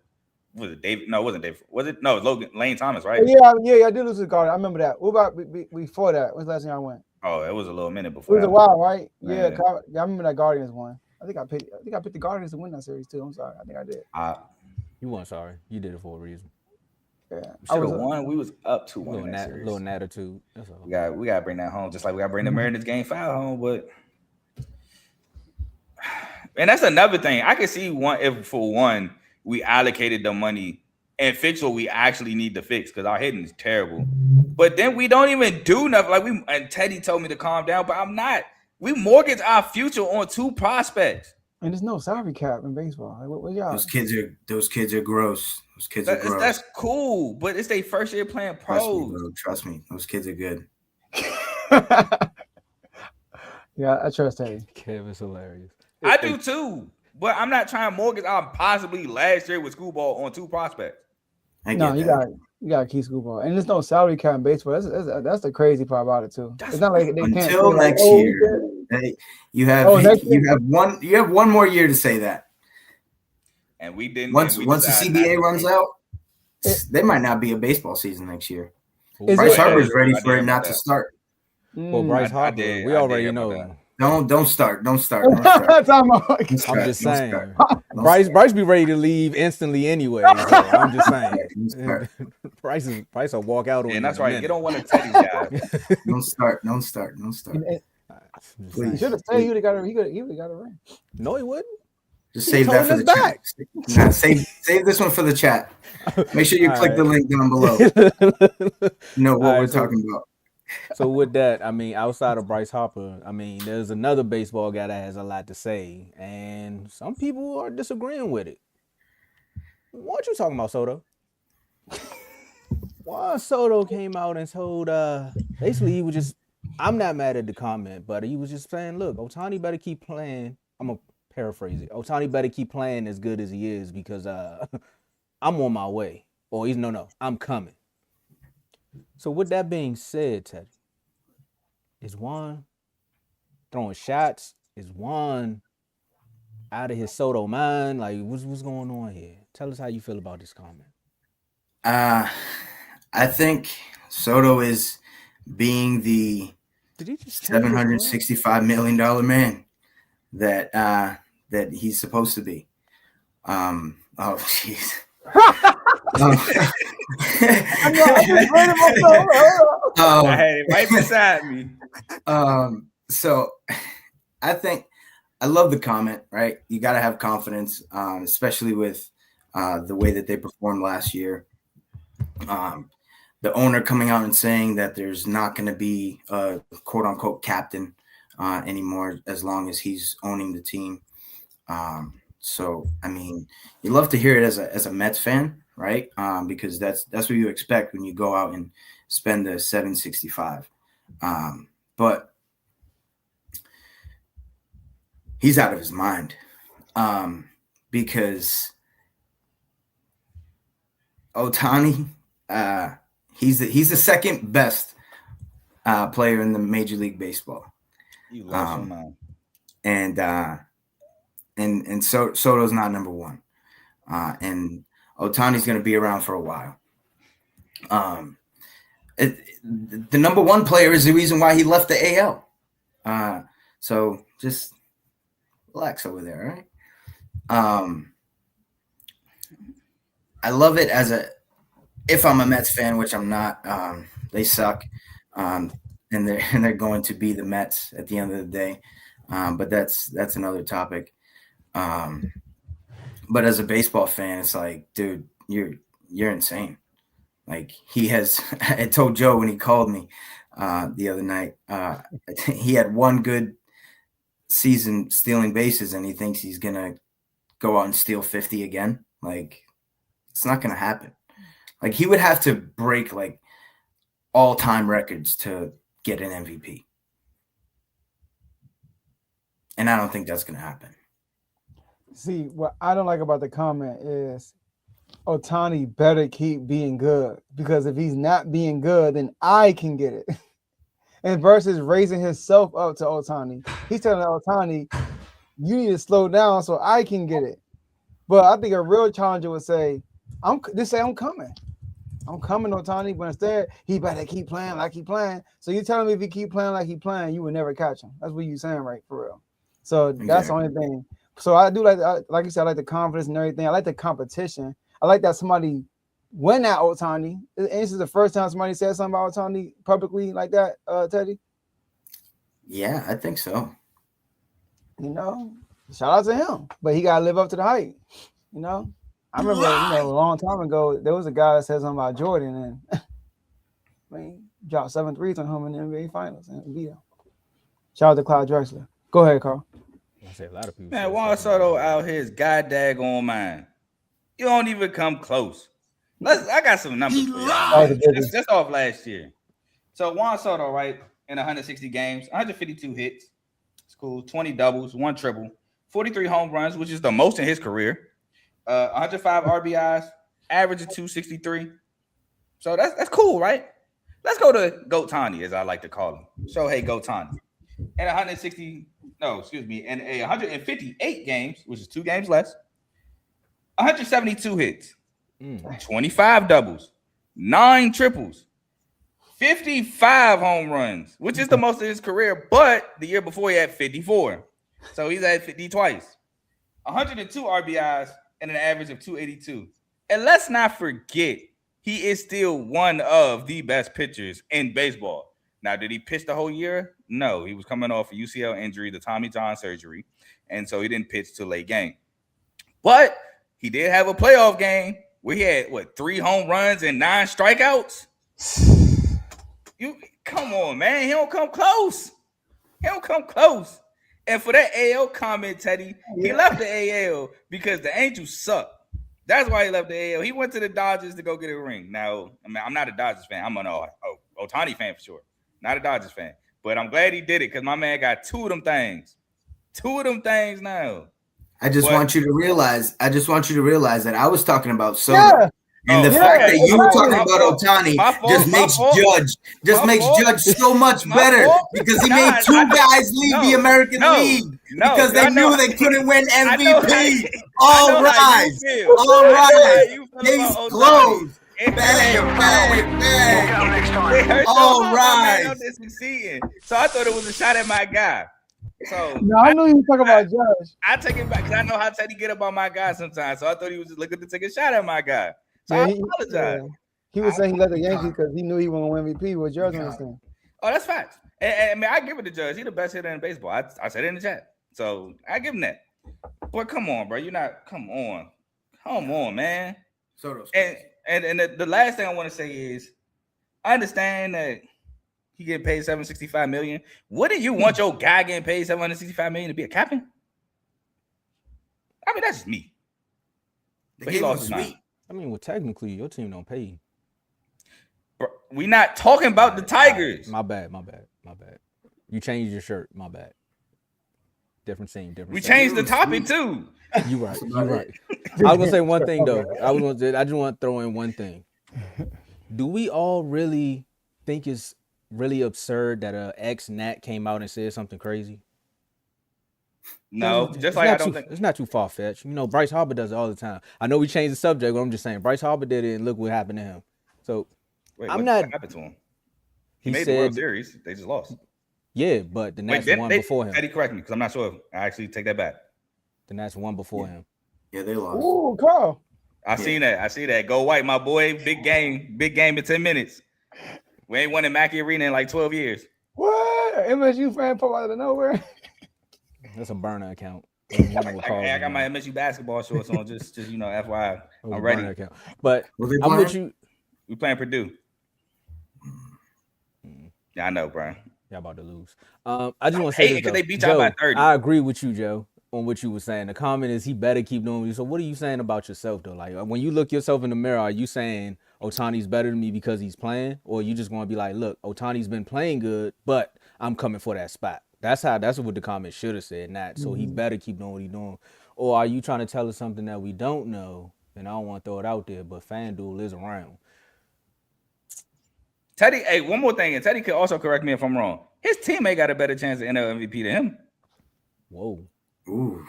was it Dave? No, it wasn't Dave. Was it? No, it was Lane Thomas, right? Yeah, I did lose to the Guardians. I remember that. What about before that? When's the last time y'all went? Oh, it was a little minute It before. was a that. while, right? Man. Yeah, I remember that Guardians one. I think I picked the Guardians to win that series too. I'm sorry. I think I did. You weren't sorry. You did it for a reason. Yeah. Should have won. We was up 2-1 in that series. Little attitude. That's all. We gotta bring that home, just like we gotta bring the Mariners game 5 home. But and that's another thing. I can see if for one we allocated the money and fix what we actually need to fix because our hitting is terrible. But then we don't even do nothing. Like and Teddy told me to calm down, but I'm not. We mortgage our future on 2 prospects. And there's no salary cap in baseball. Like, what y'all? Those kids are gross. Those kids are gross. That's cool, but it's their first year playing pros. Trust me, those kids are good. Yeah, I trust Teddy. Kevin's hilarious. I do too, but I'm not trying to mortgage our possibly last year with Skubal on 2 prospects. I get You that. got to keep Skubal, and there's no salary cap in baseball. That's the crazy part about it too. It's not like they can't Until next year. Hey, you have one more year to say that. And we didn't. Once the CBA runs out, there might not be a baseball season next year. Bryce Harper's ready for it not to start. Well, Bryce Harper, we already know. Don't start. I'm just saying. Bryce be ready to leave instantly anyway. So I'm just saying. Bryce will walk out on. And that's right. Get on one of Teddy's guys. Don't start. He should have said he would have got a ring. No, he wouldn't. Just save that for the chat. Nah, save this one for the chat. Make sure you click the link down below. You know what we're talking about. So with that, I mean, outside of Bryce Harper, I mean, there's another baseball guy that has a lot to say, and some people are disagreeing with it. What you talking about, Soto? Juan Soto came out and told, basically he was just, I'm not mad at the comment, but he was just saying, look, Ohtani better keep playing. I'm going to paraphrase it. Ohtani better keep playing as good as he is because I'm on my way. Or I'm coming. So with that being said, Teddy, is Juan throwing shots? Is Juan out of his Soto mind? Like, what's going on here? Tell us how you feel about this comment. I think Soto is being the $765 million man that he's supposed to be. Oh, jeez. I had it right beside me. So I think I love the comment, right? You got to have confidence, especially with the way that they performed last year. The owner coming out and saying that there's not going to be a quote unquote captain anymore as long as he's owning the team. So, I mean, you love to hear it as a Mets fan, right? Because that's what you expect when you go out and spend the $765. But he's out of his mind because Ohtani, he's the second best player in the Major League Baseball. You lost your mind. And Soto's not number one. And Ohtani's going to be around for a while. The number one player is the reason why he left the AL. So just relax over there, right? I love it if I'm a Mets fan, which I'm not, they suck. And they're going to be the Mets at the end of the day. But that's another topic. But as a baseball fan, it's like, dude, you're insane. Like he has. I told Joe when he called me the other night. He had one good season stealing bases, and he thinks he's gonna go out and steal 50 again. Like it's not gonna happen. Like he would have to break like all-time records to get an MVP. And I don't think that's gonna happen. See, what I don't like about the comment is Ohtani better keep being good, because if he's not being good, then I can get it. And versus raising himself up to Ohtani, he's telling Ohtani, you need to slow down so I can get it. But I think a real challenger would say, I'm coming. I'm coming, Ohtani, but instead he better keep playing like he playing. So you're telling me if he keep playing like he playing, you will never catch him. That's what you're saying, right? For real. So that's the only thing. So I do like you said, I like the confidence and everything. I like the competition. I like that somebody went at Ohtani. And this is the first time somebody said something about Ohtani publicly like that, Teddy. Yeah, I think so. You know, shout out to him. But he gotta live up to the hype. You know, I remember a long time ago there was a guy that said something about Jordan, and I mean, dropped 7 threes on him in the NBA Finals and beat him. Shout out to Clyde Drexler. Go ahead, Carl. I say a lot of people. Man, Juan Soto out here is god daggone mine. You don't even come close. I got some numbers for y'all. Just off last year. So Juan Soto, right, in 160 games, 152 hits. It's cool. 20 doubles, 1 triple, 43 home runs, which is the most in his career. 105 RBIs, average of 263. So that's cool, right? Let's go to Ohtani, as I like to call him. Shohei Ohtani. In 158 games, which is 2 games less, 172 hits, 25 doubles, 9 triples, 55 home runs, which is the most of his career, but the year before he had 54. So he's at 50 twice. 102 RBIs and an average of 282. And let's not forget, he is still one of the best pitchers in baseball. Now, did he pitch the whole year? No, he was coming off a UCL injury, the Tommy John surgery, and so he didn't pitch till late game. But he did have a playoff game where he had, 3 home runs and 9 strikeouts? You come on, man. He don't come close. And for that AL comment, Teddy, he left the AL because the Angels suck. That's why he left the AL. He went to the Dodgers to go get a ring. Now, I mean, I'm not a Dodgers fan. I'm an Ohtani fan for sure. Not a Dodgers fan. But I'm glad he did it because my man got 2 of them things. 2 of them things now. I just want you to realize that I was talking about Soto. Yeah. And the fact that you were talking about Ohtani just makes Judge so much better because he made 2 guys leave the American League because they knew they couldn't win MVP. All rise. Case closed. Bang. All rise. So I thought it was a shot at my guy. So no, I knew you were talking about Judge. I take it back because I know how Teddy get about my guy sometimes. So I thought he was just looking to take a shot at my guy. So I apologize. He was saying he let the Yankees because he knew he wasn't going to win MVP. What Judge understand? Oh, that's facts. And I mean, I give it to Judge. He's the best hitter in baseball. I said it in the chat. So I give him that. Boy, come on, bro. Come on, man. And the last thing I want to say is, I understand that he getting paid $765 million. Wouldn't you want your guy getting paid $765 million to be a captain? I mean, that's just me. But he lost his mind. I mean, well, technically, your team don't pay you. Bro, we not talking about the Tigers. My bad. You changed your shirt. My bad. Different team. We changed the topic too. You right. I was gonna say one thing though. I just want to throw in one thing. Do we all really think it's really absurd that a ex-Nat came out and said something crazy? No, just like I don't think it's not too far-fetched. You know, Bryce Harper does it all the time. I know we changed the subject, but I'm just saying Bryce Harper did it, and look what happened to him. So what happened to him? He made the World Series. They just lost. Yeah, but the Nats won before him. Eddie, correct me because I'm not sure. I actually take that back. The Nats won before him. Yeah, they lost. Ooh, Carl. I see that. Go white, my boy. Big game in 10 minutes. We ain't won in Mackey Arena in like 12 years. What? MSU fan pop out of nowhere. That's a burner account. I got my MSU basketball shorts on. Just FYI, I'm ready. But I'm with you. We playing Purdue. Yeah, I know, bro. Y'all about to lose. I just want to say this though. They beat Joe, y'all by 30. I agree with you, Joe, on what you were saying. The comment is he better keep doing what. So what are you saying about yourself though? Like when you look yourself in the mirror, are you saying Ohtani's better than me because he's playing, or are you just going to be like, look, Ohtani's been playing good, but I'm coming for that spot? That's what the comment should have said. Not so he better keep doing what he's doing, or are you trying to tell us something that we don't know? And I don't want to throw it out there, but FanDuel is around. Teddy, hey, one more thing, and Teddy could also correct me if I'm wrong. His teammate got a better chance at NL MVP than him. Whoa. Ooh.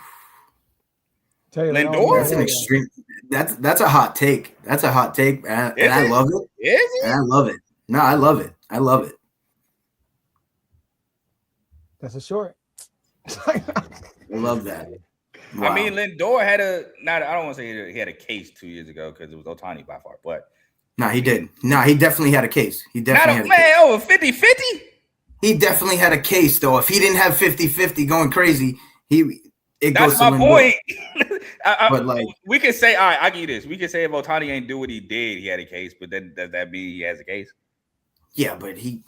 Lindor? That's an extreme. That's a hot take. That's a hot take, and I love it. Is it? And I love it. No, I love it. I love it. That's a short. I love that. Wow. I mean, Lindor had I don't want to say he had a case 2 years ago because it was Ohtani by far, but. No, he did. No, he definitely had a case. He definitely had a case. Over 50-50? He definitely had a case, though. If he didn't have 50-50 going crazy, that's my point. But like, we could say, all right, I give you this. We could say if Ohtani ain't do what he did, he had a case. But then does that mean he has a case? Yeah, but he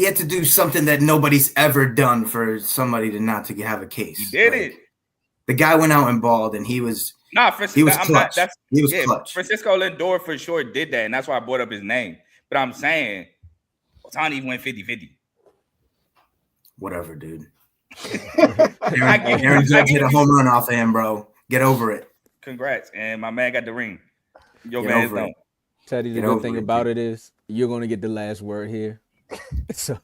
had to do something that nobody's ever done for somebody to not to have a case. He did it. The guy went out and balled, and he was clutch. He was clutch. Francisco Lindor for sure did that, and that's why I brought up his name. But I'm saying Ohtani went 50-50. Whatever, dude. Aaron Judge hit a home run off of him, bro. Get over it. Congrats. And my man got the ring. Your man's don't. Teddy, the good thing about it is you're going to get the last word here. So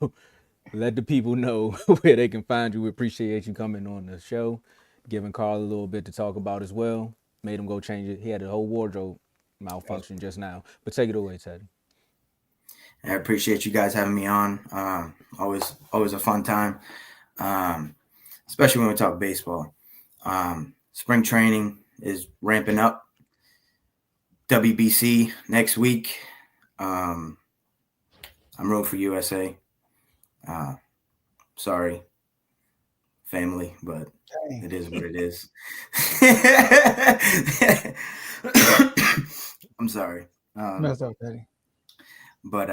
let the people know where they can find you. We appreciate you coming on the show, giving Carl a little bit to talk about as well. Made him go change it. He had a whole wardrobe malfunction just now. But take it away, Teddy. I appreciate you guys having me on. Always a fun time, especially when we talk baseball. Spring training is ramping up. WBC next week. I'm rooting for USA. Sorry, family, but it is what it is. I'm sorry. That's okay. But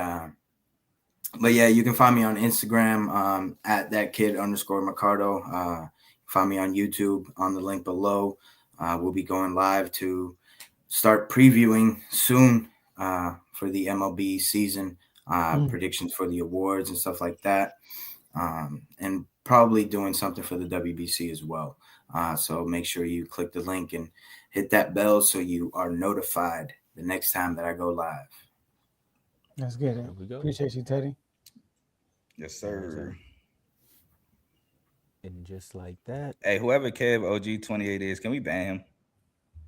yeah, you can find me on Instagram at @that_kid_Mercado. Find me on YouTube on the link below. We'll be going live to start previewing soon for the MLB season, predictions for the awards and stuff like that, and probably doing something for the WBC as well. So make sure you click the link and hit that bell so you are notified the next time that I go live. That's good. Appreciate you, Teddy. Yes, sir. And just like that. Hey, whoever Kev OG28 is, can we ban him?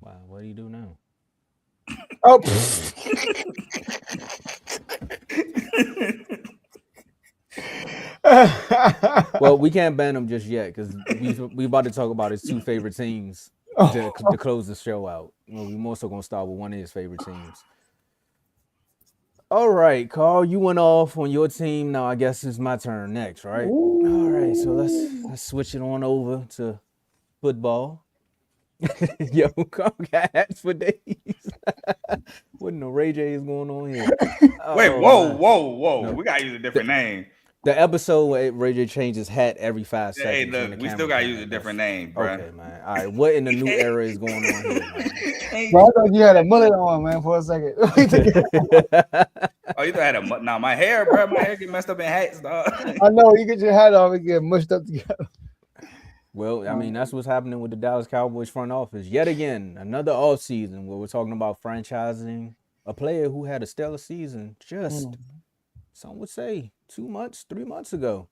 Wow, what do you do now? Oh. Well, we can't ban him just yet because we about to talk about his two favorite teams to close the show out. Well, we're more so going to start with one of his favorite teams. All right, Carl, you went off on your team. Now I guess it's my turn next, right? Ooh. All right, so let's switch it on over to football. Yo, Carl got hats for days. What in the Ray J is going on here? Wait, whoa. No. We got to use a different name. The episode where Ray J changed his hat every 5 seconds. Hey, look, we still got to use a different name, bro. Okay, man. All right, what in the new era is going on here, man? Bro, I thought you had a mullet on, man, for a second. Oh, you thought I had a mullet? Nah, my hair, bro. My hair get messed up in hats, dog. I know. You get your hat off and get mushed up together. Well, I mean, that's what's happening with the Dallas Cowboys front office. Yet again, another offseason where we're talking about franchising a player who had a stellar season just, some would say, 2 months, 3 months ago.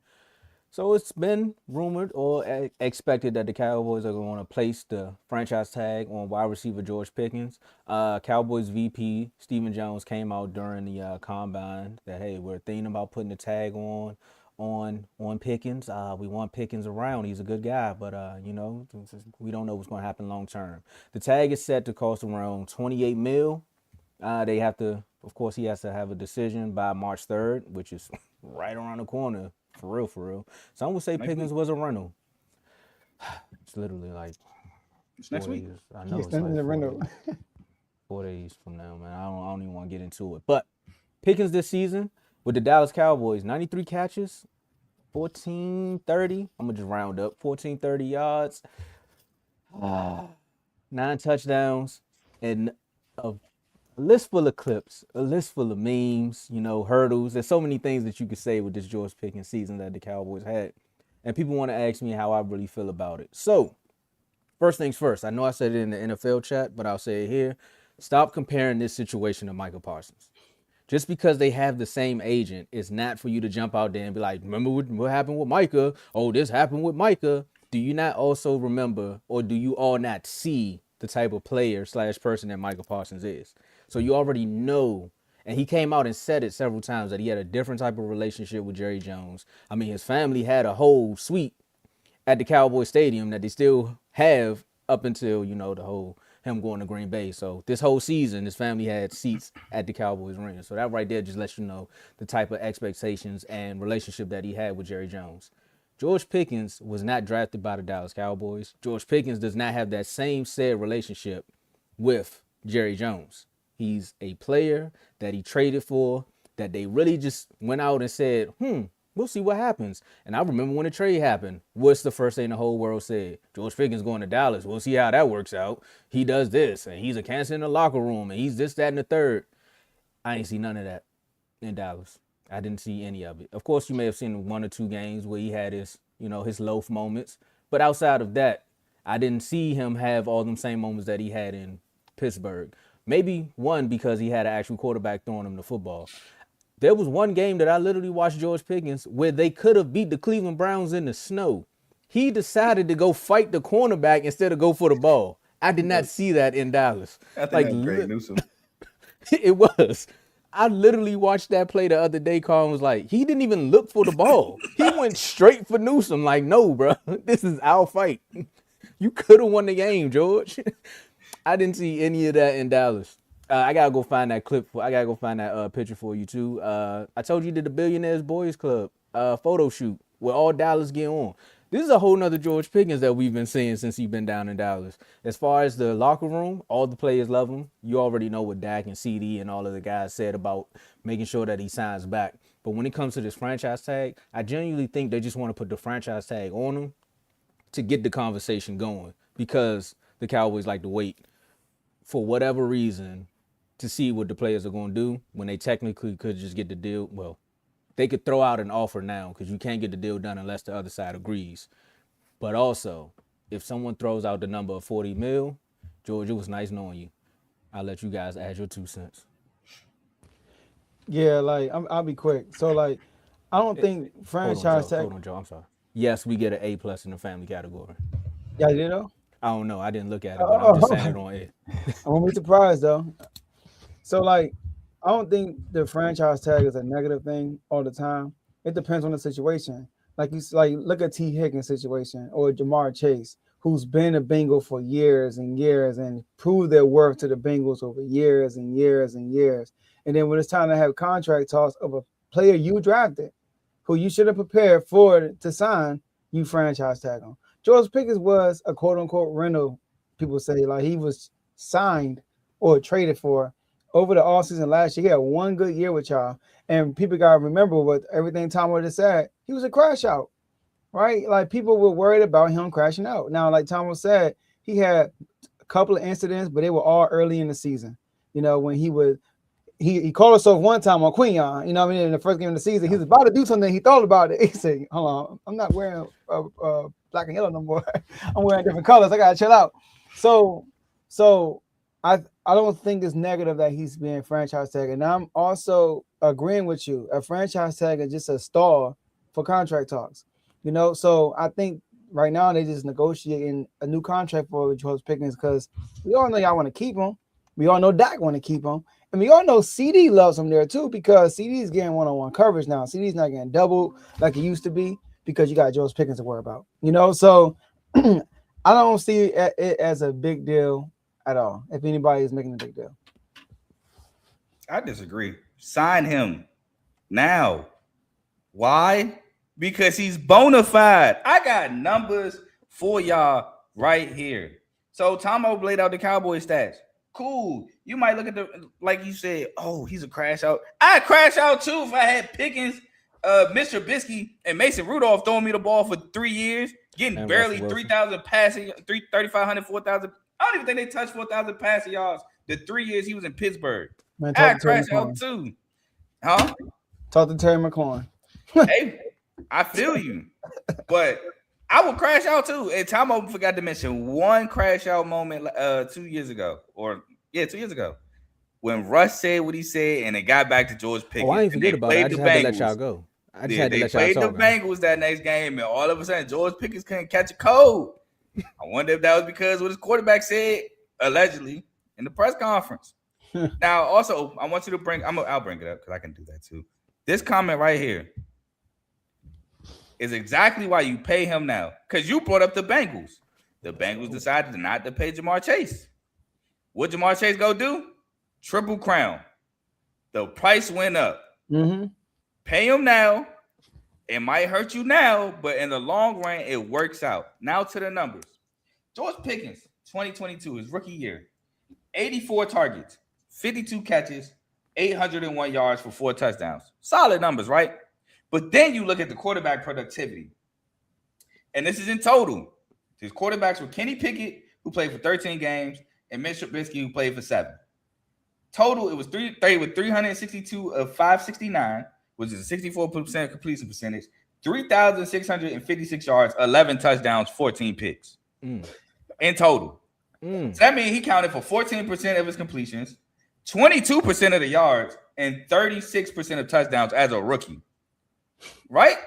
So it's been rumored or expected that the Cowboys are going to place the franchise tag on wide receiver George Pickens. Cowboys VP Stephen Jones came out during the combine that, hey, we're thinking about putting the tag on Pickens. We want Pickens around. He's a good guy, but we don't know what's going to happen long term. The tag is set to cost around $28 million. They have to, of course, he has to have a decision by March 3rd, which is right around the corner. For real. Some would say Pickens was a rental. It's literally like It's next 4 week. days. I know He's it's like standing in the 4 window. days. 4 days from now, man. I don't even want to get into it. But Pickens this season with the Dallas Cowboys, 93 catches, 1430. I'm gonna just round up 1430 yards, 9 touchdowns, and a list full of clips, a list full of memes, hurdles. There's so many things that you could say with this George Pickens season that the Cowboys had. And people want to ask me how I really feel about it. So, first things first, I know I said it in the NFL chat, but I'll say it here. Stop comparing this situation to Micah Parsons. Just because they have the same agent is not for you to jump out there and be like, remember what happened with Micah? Oh, this happened with Micah. Do you not also remember, or do you all not see the type of player / person that Micah Parsons is? So you already know, and he came out and said it several times, that he had a different type of relationship with Jerry Jones. I mean, his family had a whole suite at the Cowboy Stadium that they still have up until, the whole him going to Green Bay. So this whole season, his family had seats at the Cowboys ring. So that right there just lets you know the type of expectations and relationship that he had with Jerry Jones. George Pickens was not drafted by the Dallas Cowboys. George Pickens does not have that same said relationship with Jerry Jones. He's a player that he traded for, that they really just went out and said, we'll see what happens. And I remember when the trade happened, what's the first thing the whole world said? George Pickens going to Dallas. We'll see how that works out. He does this, and he's a cancer in the locker room, and he's this, that, and the third. I ain't see none of that in Dallas. I didn't see any of it. Of course, you may have seen 1 or 2 games where he had his, his loaf moments. But outside of that, I didn't see him have all them same moments that he had in Pittsburgh. Maybe one because he had an actual quarterback throwing him the football. There was one game that I literally watched George Pickens where they could have beat the Cleveland Browns in the snow. He decided to go fight the cornerback instead of go for the ball. I did not see that in Dallas. I think that's Greg Newsome. It was. I literally watched that play the other day. Carl was like, he didn't even look for the ball. He went straight for Newsome. Like, no, bro, this is our fight. You could have won the game, George. I didn't see any of that in Dallas. I gotta go find that clip. I gotta go find that picture for you too. I told you did the Billionaires Boys Club photo shoot where all Dallas get on. This is a whole nother George Pickens that we've been seeing since he's been down in Dallas. As far as the locker room, all the players love him. You already know what Dak and CD and all of the guys said about making sure that he signs back. But when it comes to this franchise tag, I genuinely think they just want to put the franchise tag on him to get the conversation going, because the Cowboys like to wait for whatever reason to see what the players are going to do when they technically could just get the deal. Well, they could throw out an offer now because you can't get the deal done unless the other side agrees. But also, if someone throws out the number of 40 mil, George, it was nice knowing you. I'll let you guys add your 2 cents. Yeah, like I'll be quick. So like, I don't think franchise tag. Hold on, Joe. I'm sorry. Yes, we get an A+ in the family category. Yeah, you know. I don't know. I didn't look at it, but I'm just saying it on air. I won't be surprised though. So like, I don't think the franchise tag is a negative thing all the time. It depends on the situation. Like look at T. Higgins' situation or Jamar Chase, who's been a Bengal for years and years and proved their worth to the Bengals over years and years and years. And then when it's time to have contract talks of a player you drafted, who you should have prepared for to sign, you franchise tag him. George Pickens was a quote unquote rental. People say like he was signed or traded for over the offseason last year. He had one good year with y'all. And people got to remember what everything Tom would have said. He was a crash out, right? Like people were worried about him crashing out. Now, like Tom said, he had a couple of incidents, but they were all early in the season. When he called himself one time on Quinion, in the first game of the season, he was about to do something. He thought about it. He said, hold on, I'm not wearing black and yellow no more. I'm wearing different colors. I got to chill out. So I don't think it's negative that he's being franchise tagged. And I'm also agreeing with you. A franchise tag is just a stall for contract talks. So I think right now they're just negotiating a new contract for George Pickens because we all know y'all want to keep him. We all know Dak want to keep him. And we all know CD loves him there too because CD's getting one-on-one coverage now. CD's not getting doubled like it used to be because you got George Pickens to worry about. So I don't see it as a big deal at all, if anybody is making a big deal. I disagree. Sign him now. Why? Because he's bona fide. I got numbers for y'all right here. So Tomo laid out the Cowboys stats. Cool. You might look at like you said, oh, he's a crash out. I'd crash out too if I had Pickens, Mr. Trubisky, and Mason Rudolph throwing me the ball for 3 years, getting and barely 3,000 passing, 3,500, 4,000. I don't even think they touched 4,000 passing yards the 3 years he was in Pittsburgh. Man, I'd crash out too. Huh? Talk to Terry McLaurin. Hey, I feel you. But I will crash out too. And Tomo forgot to mention one crash out moment 2 years ago. 2 years ago. When Russ said what he said and it got back to George Pickens. Oh, I didn't forget about it. I just had to let y'all go. They played the Bengals that next game, and all of a sudden George Pickens couldn't catch a cold. I wonder if that was because what his quarterback said, allegedly, in the press conference. Now, also, I want you to I'll bring it up because I can do that too. This comment right here is exactly why you pay him now. Because you brought up the Bengals. The Bengals decided not to pay Jamar Chase. What Jamar Chase go do? Triple crown. The price went up. Mm-hmm. Pay him now. It might hurt you now, but in the long run, it works out. Now to the numbers. George Pickens, 2022, his rookie year. 84 targets, 52 catches, 801 yards for 4 touchdowns. Solid numbers, right? But then you look at the quarterback productivity. And this is in total. His quarterbacks were Kenny Pickett, who played for 13 games, and Mitch Trubisky, who played for 7. Total, it was 362 of 569, which is a 64% completion percentage, 3,656 yards, 11 touchdowns, 14 picks in total. So that means he counted for 14% of his completions, 22% of the yards, and 36% of touchdowns as a rookie. Right?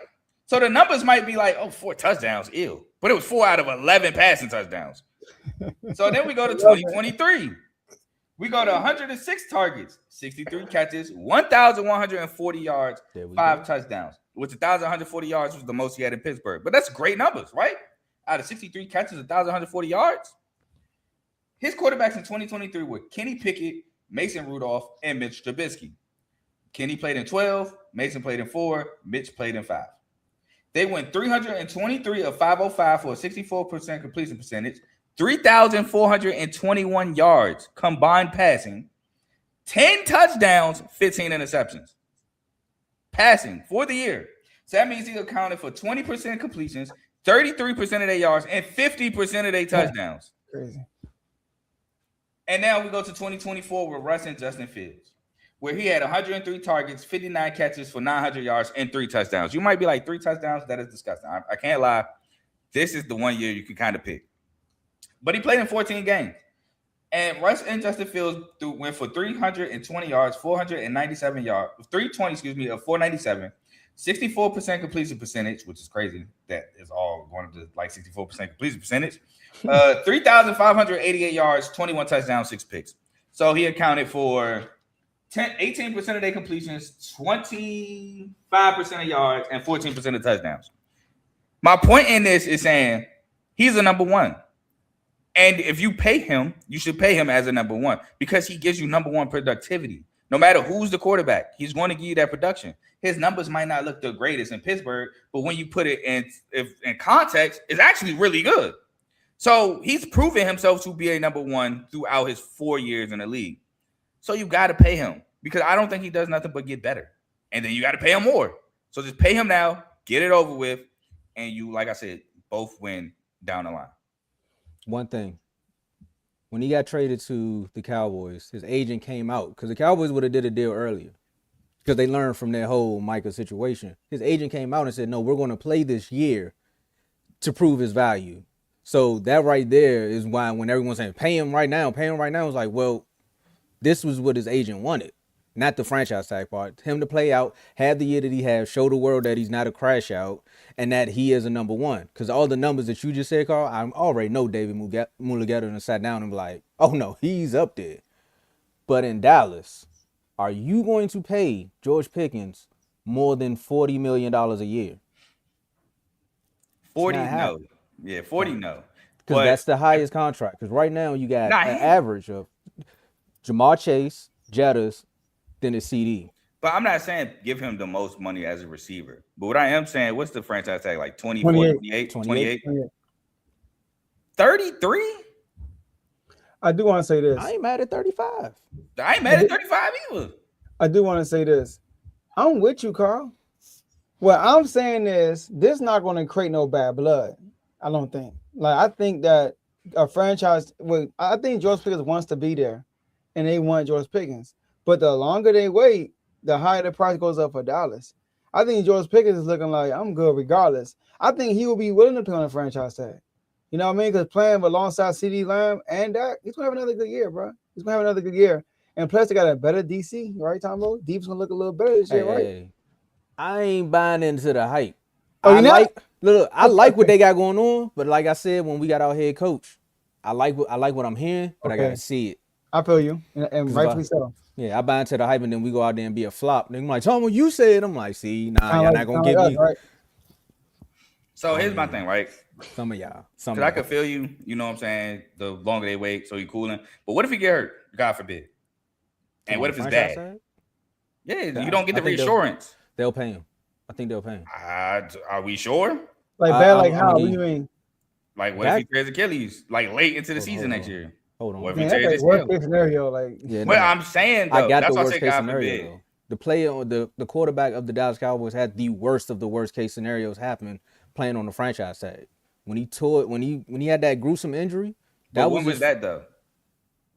So the numbers might be like, 4 touchdowns, ew. But it was 4 out of 11 passing touchdowns. So then we go to 2023. We go to 106 targets, 63 catches, 1,140 yards, 5 touchdowns, which 1,140 yards was the most he had in Pittsburgh. But that's great numbers, right? Out of 63 catches, 1,140 yards. His quarterbacks in 2023 were Kenny Pickett, Mason Rudolph, and Mitch Trubisky. Kenny played in 12, Mason played in 4, Mitch played in 5. They went 323 of 505 for a 64% completion percentage, 3,421 yards combined passing, 10 touchdowns, 15 interceptions. Passing for the year. So that means he accounted for 20% completions, 33% of their yards, and 50% of their touchdowns. Crazy. And now we go to 2024 with Russ and Justin Fields, where he had 103 targets, 59 catches for 900 yards, and 3 touchdowns. You might be like, 3 touchdowns? That is disgusting. I can't lie. This is the one year you can kind of pick. But he played in 14 games. And Russ and Justin Fields went for 320 yards, 497 yards, 320, of 497, 64% completion percentage, which is crazy. That is all going to like 64% completion percentage. 3,588 yards, 21 touchdowns, 6 picks. So he accounted for 18% of their completions, 25% of yards, and 14% of touchdowns. My point in this is saying he's a number one. And if you pay him, you should pay him as a number one because he gives you number one productivity. No matter who's the quarterback, he's going to give you that production. His numbers might not look the greatest in Pittsburgh, but when you put it in context, it's actually really good. So he's proven himself to be a number one throughout his 4 years in the league. So you got to pay him because I don't think he does nothing but get better. And then you got to pay him more. So just pay him now, get it over with, and you, like I said, both win down the line. One thing, when he got traded to the Cowboys, his agent came out because the Cowboys would have did a deal earlier because they learned from their whole Micah situation. His agent came out and said, no, we're going to play this year to prove his value. So that right there is why when everyone's saying pay him right now, it's like, well, this was what his agent wanted, not the franchise tag part. Him to play out, have the year that he has, show the world that he's not a crash out, and that he is a number one. Because all the numbers that you just said, Carl, I already know David Mulligetta and sat down and be like, oh, no, he's up there. But in Dallas, are you going to pay George Pickens more than $40 million a year? 40, no. Yeah, 40, no. Because that's the highest contract. Because right now you got an average of Jamar Chase, Jettas, then a CD. But I'm not saying give him the most money as a receiver. But what I am saying, what's the franchise tag? Like 28? 33? I do want to say this. I ain't mad at 35. I ain't mad at 35 either. I do want to say this. I'm with you, Carl. What I'm saying is this not going to create no bad blood. I don't think. Like, I think that a franchise, I think George Pickens wants to be there, and they want George Pickens. But the longer they wait, the higher the price goes up for Dallas. I think George Pickens is looking like, I'm good regardless. I think he will be willing to pay on a franchise tag. You know what I mean? Because playing alongside CD Lamb and Dak, he's going to have another good year, bro. He's going to have another good year. And plus, they got a better DC, right, Tombo? Deep's going to look a little better this year, right? Hey, I ain't buying into the hype. Oh, I you not? I like what they got going on, but like I said, when we got our head coach, I like what I'm hearing, but I gotta see it. I feel you, and rightfully so. Yeah, I buy into the hype, and then we go out there and be a flop. Then I'm like, Tom, what you said? I'm like, see, nah, y'all not gonna get me. Right? So here's my thing, right? Some of y'all. Because I could feel you, you know what I'm saying? The longer they wait, so you cooling. But what if he get hurt? God forbid. And what if it's bad? Side? Yeah, you don't get the reassurance. They'll pay him. I think they'll pay him. Are we sure? Like bad, like how? What do you mean? Like what if he tears Achilles like late into the season next year? Hold on. What if Man, he tears that's like worst case scenario, like. Yeah, well, I'm saying though, I got that's the why I worst say case God scenario. forbid. The player, the quarterback of the Dallas Cowboys had the worst of the worst case scenarios happen playing on the franchise tag. When he had that gruesome injury, When was that though?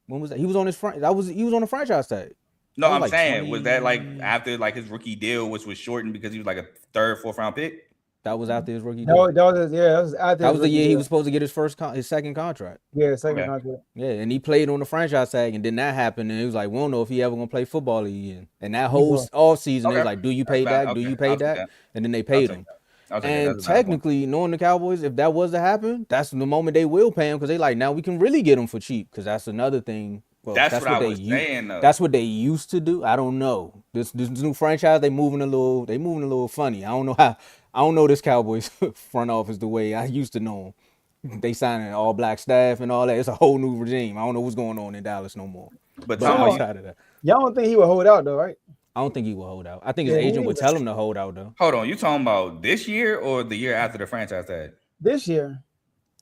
When was that? He was on the franchise tag. No, I'm like saying, was that like after like his rookie deal, which was shortened because he was like a third, fourth round pick? That was after his rookie deal. That was after. That was the year he was supposed to get his second contract. Yeah, second contract. Yeah, and he played on the franchise tag, and then that happened, and it was like, we don't know if he ever gonna play football again. And that whole off season, it was like, do you pay Dak? Do you pay Dak? And then they paid him. And technically, knowing the Cowboys, if that was to happen, that's the moment they will pay him because they like, now we can really get him for cheap because that's another thing. Well, that's what I was saying, though. That's what they used to do. I don't know. This new franchise, they moving a little funny. I don't know this Cowboys front office the way I used to know them. They signing all black staff and all that. It's a whole new regime. I don't know what's going on in Dallas no more. But outside of that, y'all don't think he would hold out though, right? I don't think he will hold out. I think his agent would tell him to hold out though. Hold on, you talking about this year or the year after the franchise tag? This year.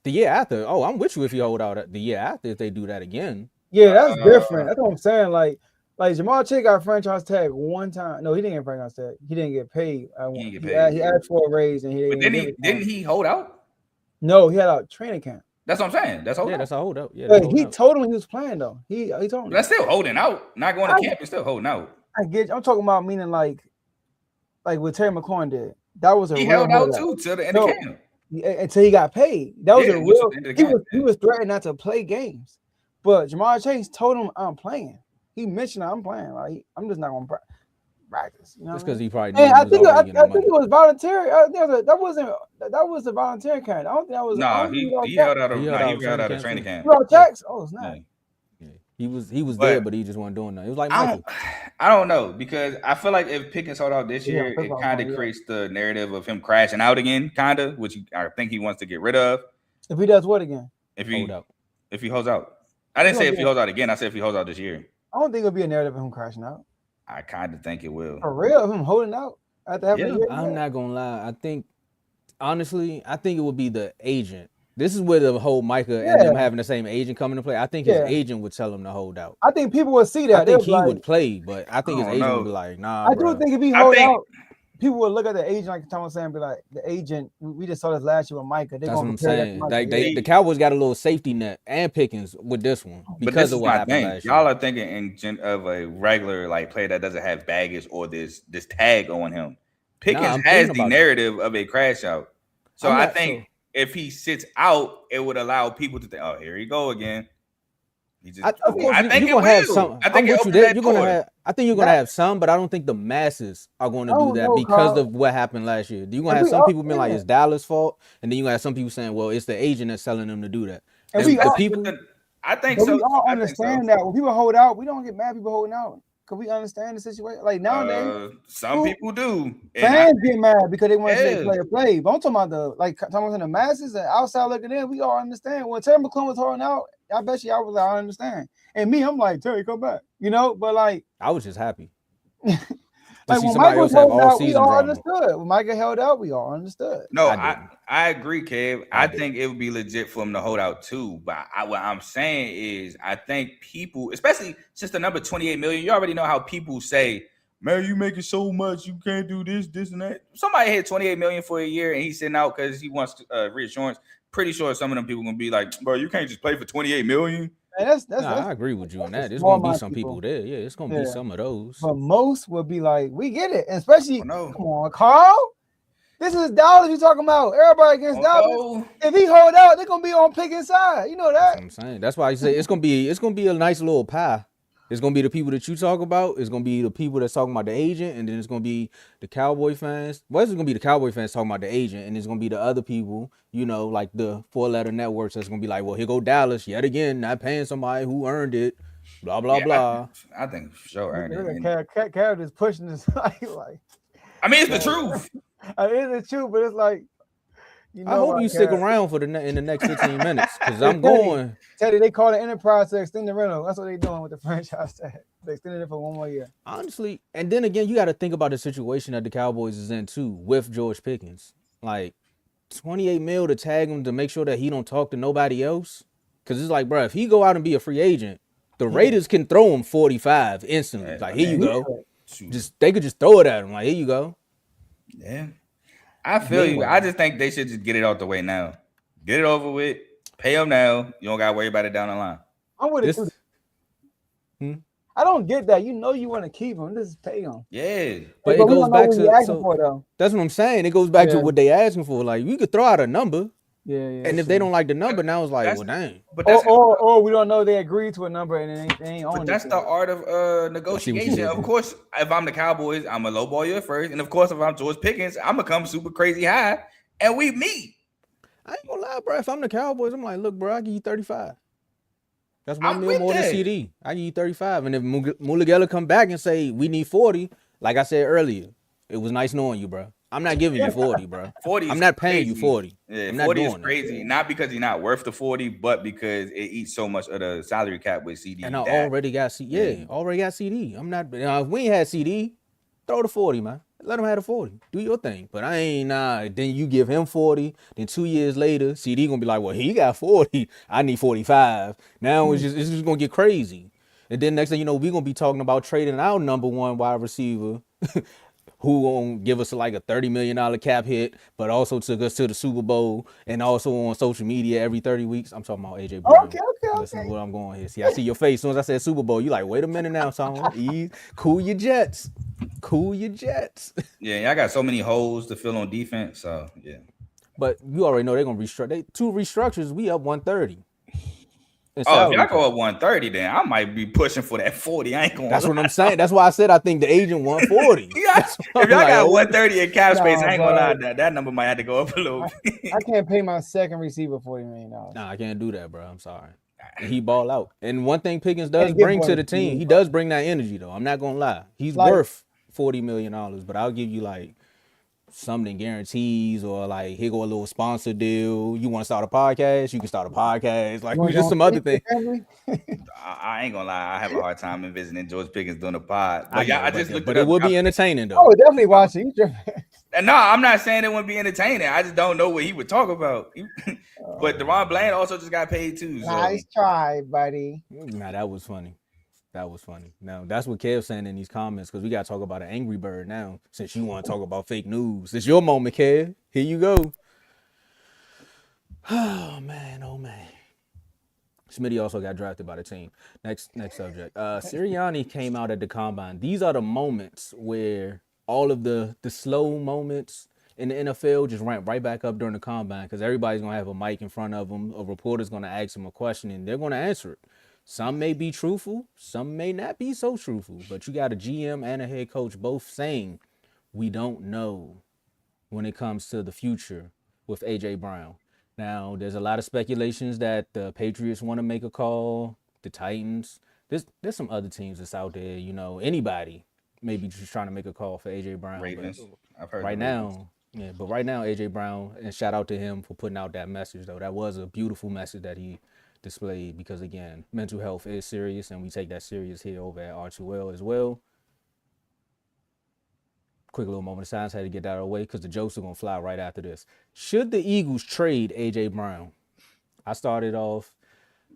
The year after. Oh, I'm with you if you hold out the year after if they do that again. Yeah, that's different. That's what I'm saying. Like Jamal Chase got a franchise tag one time. No, he didn't get a franchise tag. He didn't get paid. He asked for a raise and he didn't he hold out? No, he had a training camp. That's what I'm saying. That's hold out. That's a hold out. Yeah, he told him he was playing though. He told him. That's still holding out. Not going to camp and still holding out. I get you. I'm talking about meaning like what Terry McLaurin did. That was he held out too till the end of camp. Until he got paid. That was a real. He was threatening not to play games. But Jamal Chase told him I'm playing. He mentioned I'm playing. Like I'm just not gonna practice. You know, just because he probably. I think it was voluntary. That was a voluntary camp. I don't think that was. No, he held out a training camp. You got checks? Oh, it's not. Yeah. He was there, but he just wasn't doing that. It was like Michael. I don't know because I feel like if Pickens hold out this year, it kind of creates the narrative of him crashing out again, kind of, which I think he wants to get rid of. If he does what again? If he holds out. I didn't say if he holds out again. I said if he holds out this year. I don't think it'll be a narrative of him crashing out. I kind of think it will. For real, of him holding out after having a year. I'm not gonna lie. I think honestly, it would be the agent. This is where the whole Micah and them having the same agent come into play. I think his agent would tell him to hold out. I think people would see that. I think he would play, but I think his agent would be like, nah. I do think if he hold out, people would look at the agent like Tom was saying, be like, the agent. We just saw this last year with Micah. That's what I'm saying. Like the Cowboys got a little safety net and Pickens with this one because of what happened last year. Y'all are thinking of a regular like player that doesn't have baggage or this tag on him. Pickens has the narrative of a crash out, so I think if he sits out, it would allow people to think, "Oh, here he go again." I think you're gonna have some. I think you're gonna have some, but I don't think the masses are going to do that because of what happened last year. You're gonna have some people being like, "It's Dallas' fault," and then you gonna have some people saying, "Well, it's the agent that's telling them to do that." And I think so. We all understand that when people hold out, we don't get mad people holding out because we understand the situation. Like nowadays, some people do. Fans get mad because they want to see a play. But I'm talking about the masses and outside looking in. We all understand when Terry McLaurin was holding out. I bet you I was like, I understand. And me, I'm like, Terry, come back. You know, but like I was just happy. Like see when somebody Mike was else have holding all out, we season all drama. understood. When Mike held out, we all understood. No, I didn't. I agree, Kev. I I didn't. think it would be legit for him to hold out too. But what I'm saying is, I think people, especially since the number 28 million, you already know how people say, man, you making so much, you can't do this, and that. Somebody hit 28 million for a year and he's sitting out because he wants reassurance. Pretty sure some of them people gonna be like, bro, you can't just play for 28 million. And I agree with you on that. There's small gonna be mind some people there. Yeah, it's gonna be some of those. But most will be like, we get it. And especially, Oh, no. come on, Carl. This is dollars you talking about. Everybody against dollars. No. If he hold out, they're gonna be on Pickens' side. You know that. That's what I'm saying. That's why I say it's gonna be a nice little pie. It's gonna be the people that you talk about. It's gonna be the people that's talking about the agent, and then it's gonna be the Cowboy fans. Well, it's gonna be the Cowboy fans talking about the agent, and it's gonna be the other people, like the 4-letter networks that's gonna be like, well, here go Dallas yet again, not paying somebody who earned it. Blah blah blah. I think for sure earned it. Carrot is pushing this like. I mean, it's the truth. It is true, but it's like. I hope you stick around for in the next 15 minutes because I'm going. Teddy, they call it enterprise to extend the rental. That's what they're doing with the franchise tag. They extended it for 1 more year. Honestly, and then again, you got to think about the situation that the Cowboys is in too with George Pickens. Like 28 mil to tag him to make sure that he don't talk to nobody else. Because it's like, bro, if he go out and be a free agent, the Raiders can throw him 45 instantly. Like, here you go. They could just throw it at him. Like, here you go. Yeah. I feel you. I just think they should just get it out the way now. Get it over with. Pay them now. You don't got to worry about it down the line. I'm with it too. I don't get that. You know you want to keep him. Just pay him. Yeah. But it goes back to that's what I'm saying. It goes back to what they asking for. Like, you could throw out a number. Yeah. And if they don't like the number, now it's like, well, dang. Or we don't know they agreed to a number and they ain't on it. But that's the art of negotiation. Of course, if I'm the Cowboys, I'm a lowball you at first. And of course, if I'm George Pickens, I'm going to come super crazy high and we meet. I ain't going to lie, bro. If I'm the Cowboys, I'm like, look, bro, I give you 35. That's $1 million more than CD. I give you 35. And if Mulagella come back and say, we need 40, like I said earlier, it was nice knowing you, bro. I'm not giving you 40, bro. 40. I'm not paying you 40. Yeah, 40 is crazy. Not because he's not worth the 40, but because it eats so much of the salary cap with CD. And I already got CD. Already got CD. I'm not. If we ain't had CD, throw the 40, man. Let him have the 40. Do your thing. But I ain't. Then you give him 40. Then 2 years later, CD gonna be like, well, he got 40. I need 45. Now it's just gonna get crazy. And then next thing you know, we gonna be talking about trading our number one wide receiver. Who gonna give us like a $30 million cap hit, but also took us to the Super Bowl and also on social media every 30 weeks. I'm talking about AJ Brown. Okay. Listen to what I'm going here. See, I see your face. As soon as I said Super Bowl, you like, wait a minute now, son. Cool your jets. Yeah, I got so many holes to fill on defense. So yeah. But you already know they're gonna restructure. Two restructures. We up 130. If y'all go up 130, then I might be pushing for that 40. I ain't going. That's what I'm saying. That's why I said I think the agent 140. If y'all got 130 in cap space, I ain't gonna lie. That number might have to go up a little bit. I can't pay my second receiver $40 million. Nah, I can't do that, bro. I'm sorry. He ball out. And one thing Pickens does bring to the team, he does bring that energy, though. I'm not gonna lie. He's worth $40 million, but I'll give you like something guarantees or like here go a little sponsor deal. You want to start a podcast? You can start a podcast. Like just some other thing. I ain't gonna lie. I have a hard time envisioning George Pickens doing a pod. But I just looked. But it would be entertaining though. Oh, definitely watching. And no, I'm not saying it wouldn't be entertaining. I just don't know what he would talk about. But Deron Bland also just got paid too. So. Nice try, buddy. Nah, that was funny. Now, that's what Kev's saying in these comments because we got to talk about an Angry Bird now since you want to talk about fake news. It's your moment, Kev. Here you go. Oh, man. Smitty also got drafted by the team. Next subject. Sirianni came out at the Combine. These are the moments where all of the slow moments in the NFL just ramp right back up during the Combine because everybody's going to have a mic in front of them. A reporter's going to ask them a question, and they're going to answer it. Some may be truthful, some may not be so truthful, but you got a GM and a head coach both saying we don't know when it comes to the future with A.J. Brown. Now, there's a lot of speculations that the Patriots want to make a call, the Titans. There's some other teams that's out there, anybody maybe just trying to make a call for A.J. Brown. Ravens. I've heard right now, but right now, A.J. Brown, and shout out to him for putting out that message, though. That was a beautiful message that he displayed because again, mental health is serious and we take that serious here over at R2L as well. quick little moment of silence. Had to get that out of the way because the jokes are gonna fly right after this. Should the Eagles trade AJ Brown? I started off.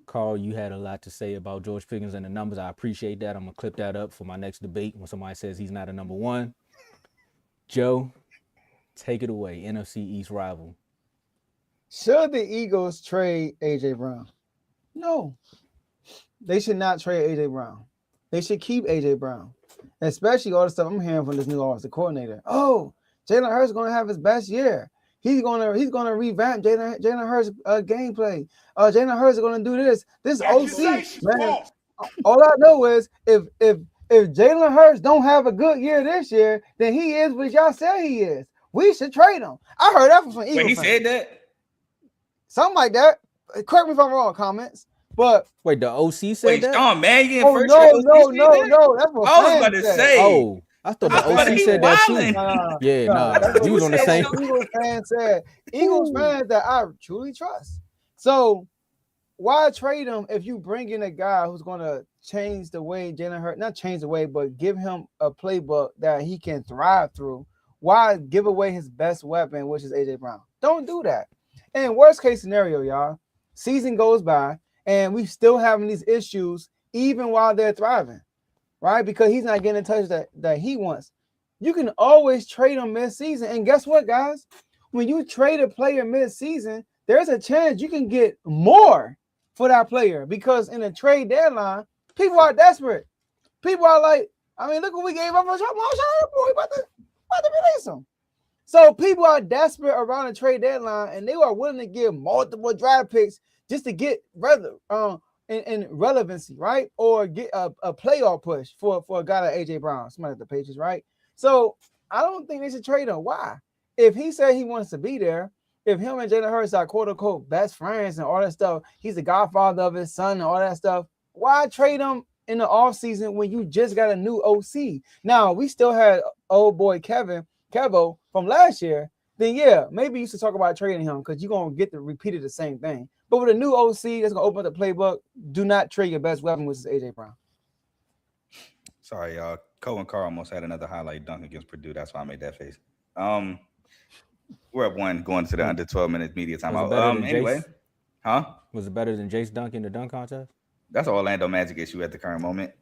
Carl, you had a lot to say about George Pickens and the numbers. I appreciate that. I'm gonna clip that up for my next debate when somebody says he's not a number one. Joe, take it away. NFC East rival. Should the Eagles trade AJ Brown? No. They should not trade AJ Brown. They should keep AJ Brown. Especially all the stuff I'm hearing from this new offensive coordinator. Oh, Jalen Hurts is gonna have his best year. He's gonna revamp Jalen Hurts' gameplay. Jalen Hurts is gonna do this. This OC, man. All I know is if Jalen Hurts don't have a good year this year, then he is what y'all say he is. We should trade him. I heard that from some Eagles Wait, he fans. said that? Something like that. Correct me if I'm wrong. Comments. But wait, the OC said Wait, that? Sean, man, you no. That's what I was fans about to said. say. Oh, I thought the OC said that too. Nah. That's what You was on the same. Eagles fans said. Eagles fans that I truly trust. So why trade him if you bring in a guy who's going to change the way Jalen Hurts, not change the way, but give him a playbook that he can thrive through? Why give away his best weapon, which is AJ Brown? Don't do that. And worst case scenario, y'all, season goes by and we still having these issues even while they're thriving, right? Because he's not getting the touch that he wants. You can always trade him mid-season. And guess what, guys? When you trade a player mid-season, there's a chance you can get more for that player because in a trade deadline, people are desperate. People are like, I mean, look what we gave up on Boy, about to release him. So people are desperate around the trade deadline, and they are willing to give multiple draft picks just to get in relevancy, right? Or get a playoff push for a guy like AJ Brown, somebody at the Patriots, right? So I don't think they should trade him. Why? If he said he wants to be there, if him and Jalen Hurts are quote unquote best friends and all that stuff, he's the godfather of his son and all that stuff. Why trade him in the offseason when you just got a new OC? Now we still had old boy Kevo from last year. Then yeah, maybe you should talk about trading him because you're gonna get to repeat the same thing. But with a new OC that's gonna open up the playbook, do not trade your best weapon, which is AJ Brown. Sorry, y'all. Cole and Carl almost had another highlight dunk against Purdue. That's why I made that face. We're up one going to the under 12 minutes media timeout. Anyway, Was it better than Jace Dunk in the dunk contest? That's an Orlando Magic issue at the current moment.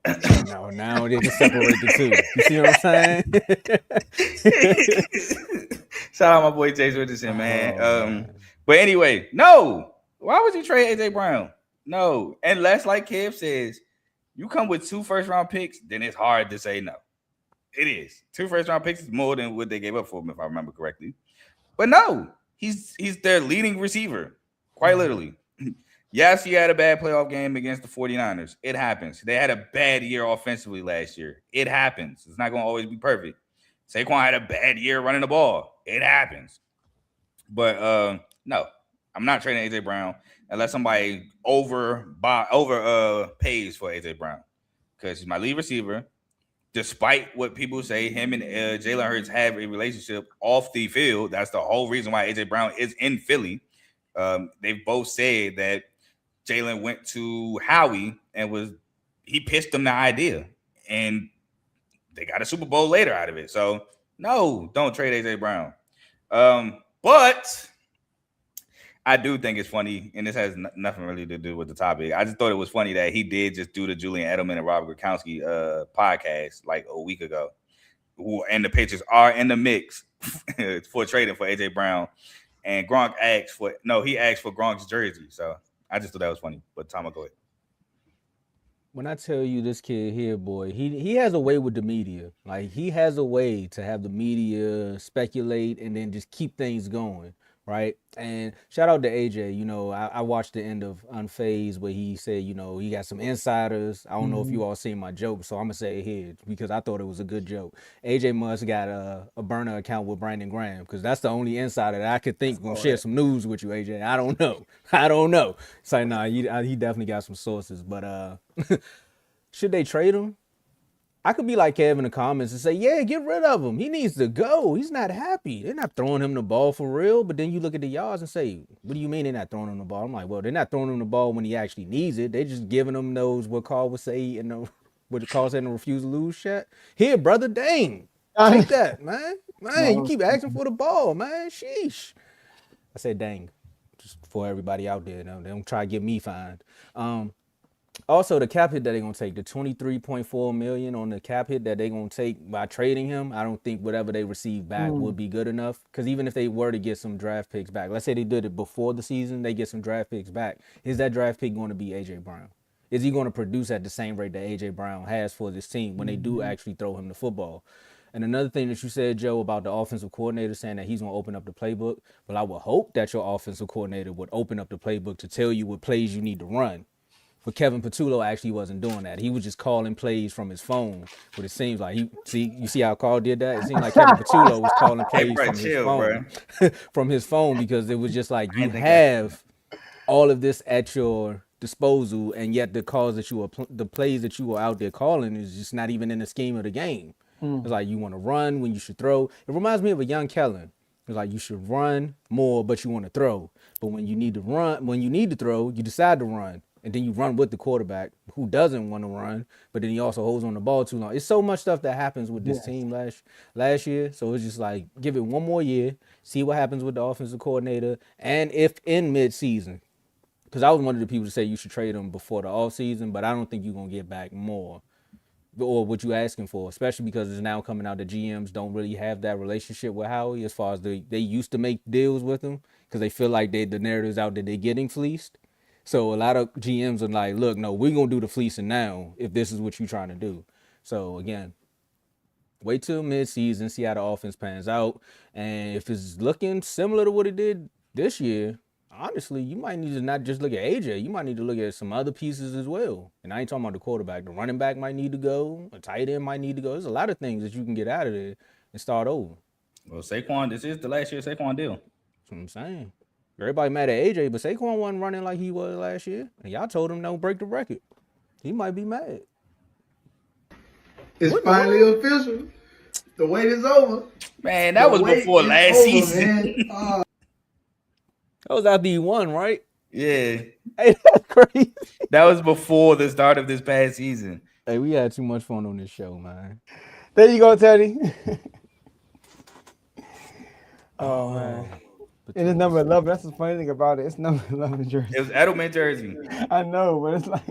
No, now they just separate the two. You see what I'm saying? Shout out my boy Chase Richardson, man. But anyway, no. Why would you trade AJ Brown? No. Unless, like Kev says, you come with 2 first-round picks, then it's hard to say no. It is. 2 first-round picks is more than what they gave up for him, if I remember correctly. But no, he's their leading receiver, quite literally. Yes, he had a bad playoff game against the 49ers. It happens. They had a bad year offensively last year. It happens. It's not going to always be perfect. Saquon had a bad year running the ball. It happens. But no, I'm not trading AJ Brown unless somebody pays for AJ Brown because he's my lead receiver. Despite what people say, him and Jalen Hurts have a relationship off the field. That's the whole reason why AJ Brown is in Philly. They've both said that Jalen went to Howie and he pitched them the idea, and they got a Super Bowl later out of it. So no, don't trade AJ Brown. But I do think it's funny, and this has nothing really to do with the topic. I just thought it was funny that he did just do the Julian Edelman and Robert Gronkowski podcast like a week ago, and the Patriots are in the mix for trading for AJ Brown. And Gronk asked for Gronk's jersey. So I just thought that was funny. But Tom, go ahead. When I tell you this kid here, boy, he has a way with the media. Like he has a way to have the media speculate and then just keep things going. Right. And shout out to AJ. You know, I watched the end of Unfazed where he said, you know, he got some insiders. I don't know if you all seen my joke, so I'm going to say it here because I thought it was a good joke. AJ must got a burner account with Brandon Graham because that's the only insider that I could think will share some news with you, AJ. I don't know. It's like, nah, he definitely got some sources. But should they trade him? I could be like Kev in the comments and say, yeah, get rid of him. He needs to go. He's not happy. They're not throwing him the ball for real. But then you look at the yards and say, what do you mean they're not throwing him the ball? I'm like, well, they're not throwing him the ball when he actually needs it. They're just giving him those, what Carl would say, what Carl said in the refuse to lose shot. Here, brother, dang. Take that, man. Man, you keep asking for the ball, man. Sheesh. I said, dang. Just for everybody out there, they don't try to get me fined. Also, the cap hit that they're going to take, the $23.4 million on the cap hit that they're going to take by trading him, I don't think whatever they receive back would be good enough. Because even if they were to get some draft picks back, let's say they did it before the season, they get some draft picks back. Is that draft pick going to be A.J. Brown? Is he going to produce at the same rate that A.J. Brown has for this team when they do actually throw him the football? And another thing that you said, Joe, about the offensive coordinator saying that he's going to open up the playbook. Well, I would hope that your offensive coordinator would open up the playbook to tell you what plays you need to run. But Kevin Patullo actually wasn't doing that. He was just calling plays from his phone. But it seems like you see how Carl did that? It seemed like Kevin Patullo was calling plays from his phone. From his phone, because it was just like you have all of this at your disposal, and yet the plays that you were out there calling is just not even in the scheme of the game. It's like you want to run when you should throw. It reminds me of a young Kellen. It's like you should run more, but you want to throw. But when you need to throw, you decide to run. And then you run with the quarterback who doesn't want to run, but then he also holds on the ball too long. It's so much stuff that happens with this team last year. So it's just like, give it one more year, see what happens with the offensive coordinator, and if in mid-season, because I was one of the people to say you should trade him before the offseason, but I don't think you're going to get back more or what you're asking for, especially because it's now coming out that GMs don't really have that relationship with Howie as far as they used to make deals with him because they feel like the narrative's out that they're getting fleeced. So a lot of GMs are like, look, no, we're going to do the fleecing now if this is what you're trying to do. So, again, wait till mid-season, see how the offense pans out. And if it's looking similar to what it did this year, honestly, you might need to not just look at AJ. You might need to look at some other pieces as well. And I ain't talking about the quarterback. The running back might need to go. A tight end might need to go. There's a lot of things that you can get out of there and start over. Well, Saquon, this is the last year Saquon deal. That's what I'm saying. Everybody mad at AJ, but Saquon wasn't running like he was last year. And y'all told him don't break the record. He might be mad. It's finally official. The wait is over. Man, that was before last season. That was after he won, right? Yeah. Hey, that's crazy. That was before the start of this past season. Hey, we had too much fun on this show, man. There you go, Teddy. Oh, man. And it's number 11. That's the funny thing about it. It's number 11 jersey. It was Edelman jersey. I know, but it's like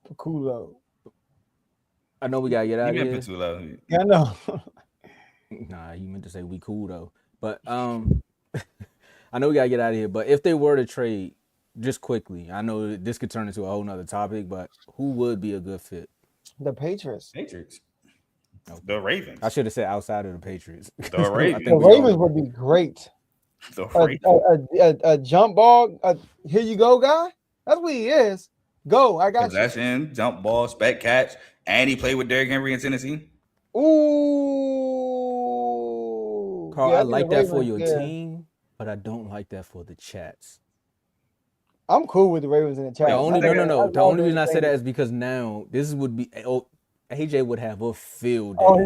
Paculo. I know we gotta get out of here. Patullo. Yeah, I know. Nah, you meant to say we cool though. But I know we gotta get out of here. But if they were to trade, just quickly, I know this could turn into a whole nother topic, but who would be a good fit? The Patriots. Okay. The Ravens. I should have said outside of the Patriots. The Ravens. The Ravens would be great. A jump ball. Here you go, guy. That's what he is. Go. I got Possession, jump ball, spec catch, and he played with Derrick Henry in Tennessee. Ooh. Carl, I like that for your team, but I don't like that for the Chats. I'm cool with the Ravens in the chat. The only reason I say that is because now this would be AJ would have a field day. Oh,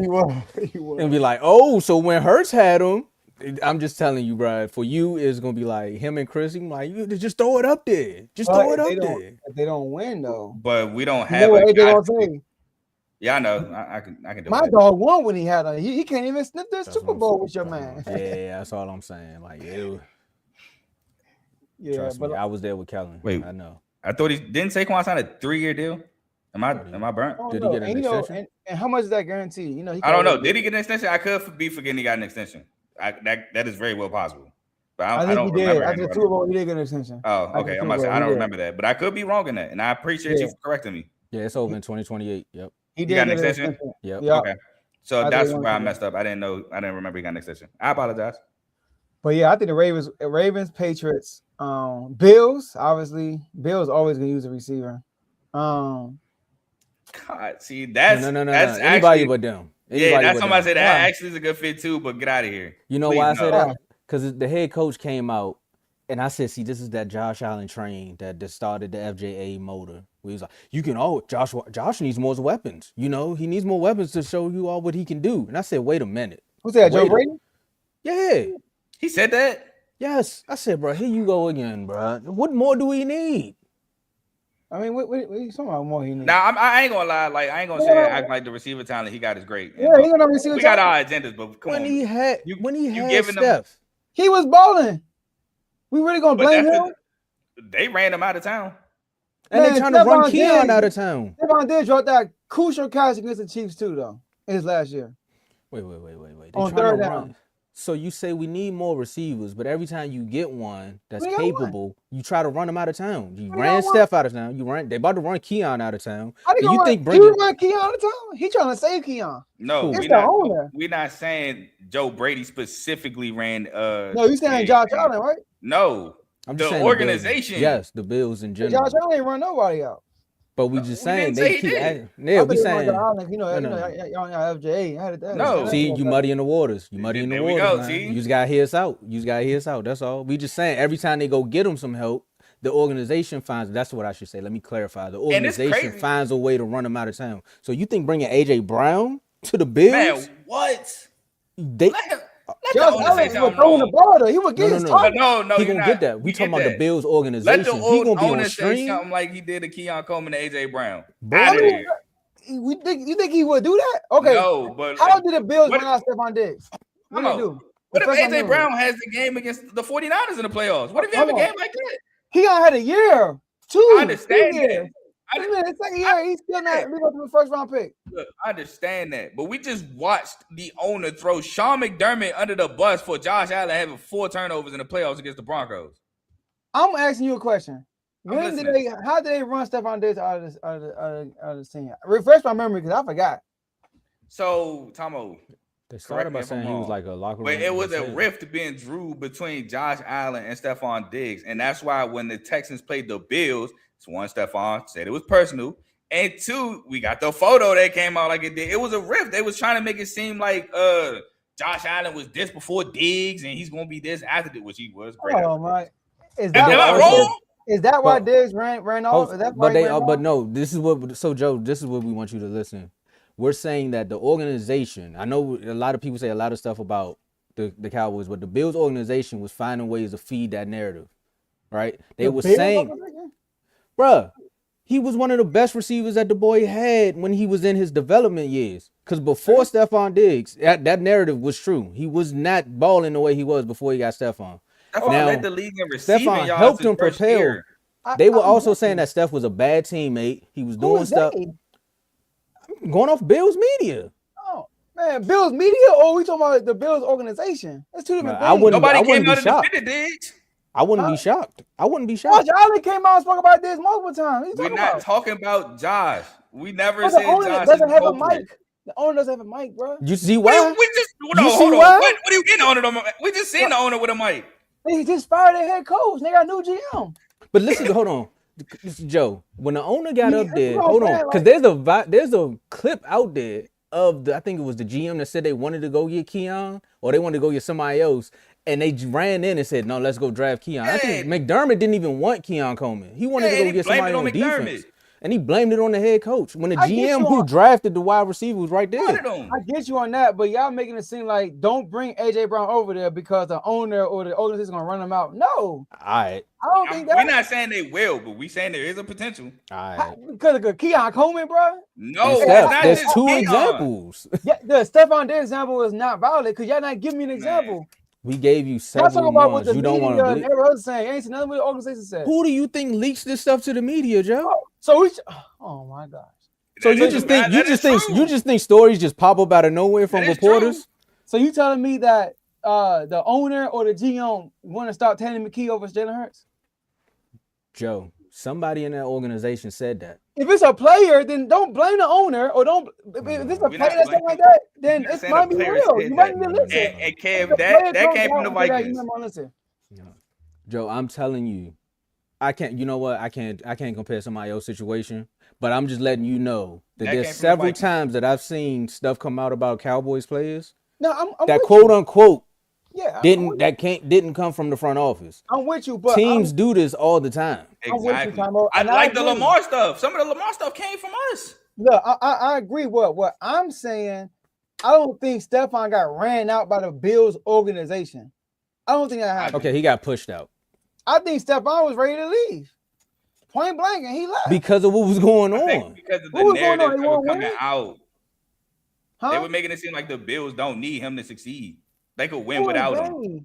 he would. And be like, oh, so when Hurts had him, I'm just telling you, bro. For you, it's gonna be like him and Chris. I'm like, you just throw it up there. Throw it up there. If they don't win though. But we don't have. You know what AJ gonna say? Yeah, I know. I can do My that. dog won when he had a. He can't even sniff the Super Bowl with your man. Yeah, that's all I'm saying. Like, ew. Yeah, Trust me, I was there with Kellen. Wait, I know. I thought didn't Saquon sign a 3-year deal? Am I burnt? Did he get an extension? And how much is that guaranteed? You know, I don't know. Did he get an extension? I could be forgetting he got an extension. That is very well possible. But I don't remember. After the Super Bowl, he did get an extension. Oh, okay. I'm about to say I don't remember that, but I could be wrong in that, and I appreciate you for correcting me. Yeah, it's over in 2028. Yep. He did got an extension. Yep. Okay. So that's where I messed up. I didn't remember he got an extension. I apologize. But yeah, I think the Ravens, Patriots, Bills. Obviously, Bills always gonna use a receiver. God, see, that's no. That's anybody actually, but them. That's somebody I said that actually is a good fit too. But get out of here. You know why I said that? Because the head coach came out and I said, see, this is that Josh Allen train that started the FJA motor. We was like, Josh needs more weapons. You know, he needs more weapons to show you all what he can do. And I said, wait a minute. Who's that? Joe Brady? Yeah. He said that? Yes. I said, bro, here you go again, bro. What more do we need? I mean, what you talking about more he needs? Now I ain't gonna lie, like I ain't gonna say act like the receiver talent he got is great. Yeah, he gonna receive. We got our agendas, but come when on. he had giving Steph, he was balling. We really gonna blame him? They ran him out of town. and they trying to run Keon out of town. Stephon did drop that crucial catch against the Chiefs too, though, in his last year. Wait. They On trying third to down. run. So you say we need more receivers, but every time you get one that's We got capable, you try to run them out of town. You We ran got one. Steph out of town. They about to run Keon out of town. How Do you think he bringing run Keon out of town? He trying to save Keon. No, It's the owner. we're not saying Joe Brady specifically ran. No, you saying Josh Allen, right? No, I'm just the saying organization. Yes, the Bills in general. Josh Allen ain't run nobody out. But we just we saying didn't they say keep he did. adding. Yeah, we saying. Y'all FJ. No. See, you muddying the waters. You muddying the There we waters, go, man. see? You just got to hear us out. That's all. We just saying every time they go get them some help, the organization finds. That's what I should say. Let me clarify. The organization crazy. finds a way to run them out of town. So you think bringing AJ Brown to the Bills? Man, what? They Let Josh the owner say Allen was something throwing the wrong. ball though. He would get his no. target. No, he you're gonna not. get that. We We talking get about the that. Bills Let organization. the He gonna be owner on say stream. something like he did to Keon Coleman and AJ Brown. Bro, Out of I there. mean, you think he would do that? Okay. No, but How did the Bills what- run out Stephon Diggs? What did Hold they on. do? What if Refresh my AJ memory. Brown has the game against the 49ers in the playoffs? What if you have a Hold on. game like that? He done had a year. I understand that. years. This man, the second year, he's still not leaving up to the first round pick. Look, I understand that, but we just watched the owner throw Sean McDermott under the bus for Josh Allen having 4 turnovers in the playoffs against the Broncos. I'm asking you a question. I'm How did listening. they run Stephon Diggs out of this team? Refresh my memory because I forgot. So, Tomo, They started correct me by if I'm saying he was wrong, like a locker room. but it was a executive. rift being drew between Josh Allen and Stephon Diggs, and that's why when the Texans played the Bills, it's one, Stephon said it was personal, and 2, we got the photo that came out like it did. It was a rift. They was trying to make it seem like Josh Allen was this before Diggs, and he's gonna be this after Diggs, which he was great. Oh my! Is Am I wrong? Is that why But- Diggs ran off? Is that why But he they, ran but off? no. This is what. So Joe, this is what we want you to listen. We're saying that the organization. I know a lot of people say a lot of stuff about the Cowboys, but the Bills organization was finding ways to feed that narrative, right? They were saying, bruh, he was one of the best receivers that the boy had when he was in his development years. Because before Stephon Diggs, that narrative was true. He was not balling the way he was before he got Stephon. Stephon Now, led the league in receiving Stephon yards helped his him first propel. year. They were also saying that Steph was a bad teammate. He was doing stuff. Going off Bills media. Oh man, Bills media or we talking about the Bills organization? That's two different I things. wouldn't- Nobody wouldn't came be out and shocked. defended Diggs. I wouldn't be shocked. I wouldn't be Josh shocked. Allen came out and spoke about this multiple times. What We're you talking not about? talking about Josh. We never The said owner Josh doesn't is have a culprit. mic. The owner doesn't have a mic, bro. You see What why? do we just You no, see hold on. why? What do you getting on it? We just seen the owner with a mic. They just fired their head coach. They got a new GM. But listen, hold on, Joe. When the owner got up there, what I'm hold on, saying, because there's a clip out there of I think it was the GM that said they wanted to go get Keon or they wanted to go get somebody else, and they ran in and said, "No, let's go draft Keon." I think McDermott didn't even want Keon Coleman. He wanted Yeah, to go and he get blamed somebody it on on defense, McDermott. and he blamed it on the head coach when the I get GM you who on- drafted the wide receiver was right there. Wanted him. I get you on that, but y'all making it seem like don't bring AJ Brown over there because the owner or the organization is gonna run him out. No, All right, I don't think We're that. not saying they will, but we saying there is a potential. all right. Because of Keon Coleman, bro. No, And it's Steph, not there's just two Keon. examples. Yeah, the Stephon Diggs example is not valid because y'all not giving me an example. We gave you Y'all talking several about what ones. the You don't want to media believe. and everyone else saying. Ain't seen nothing what the organization said. Who do you think leaks this stuff to the media, Joe? So we. Oh my gosh. So That you is- just think that is true. you just think stories just pop up out of nowhere from That is reporters? So you telling me that the owner or the GM want to start Tanner McKee over Jalen Hurts? Joe, somebody in that organization said that. If it's a player, then don't blame the owner or don't. If it's a We're player not that's blaming- like that, then we're not it saying might the be player real. said You might that. need to listen. And Kev, If the that player came comes from the out and say that, Vikings. You might listen. Joe, I'm telling you, I can't. You know what? I can't compare somebody else's situation, but I'm just letting you know that That came there's from the several Vikings. times that I've seen stuff come out about Cowboys players No, I'm that with quote you. unquote Yeah, didn't come from the front office. I'm with you, but Teams do this all the time. I'm with you, Exactly. Tomo, I and I like the agree. Lamar stuff. Some of the Lamar stuff came from us. Look, I agree. What I'm saying, I don't think Stephon got ran out by the Bills organization. I don't think that happened. Okay, he got pushed out. I think Stephon was ready to leave. point blank, and he left because of what was going I think on. because of What the was going on? narrative They that was won't coming win? out, they Huh? were making it seem like the Bills don't need him to succeed. They could win Who is without him. they?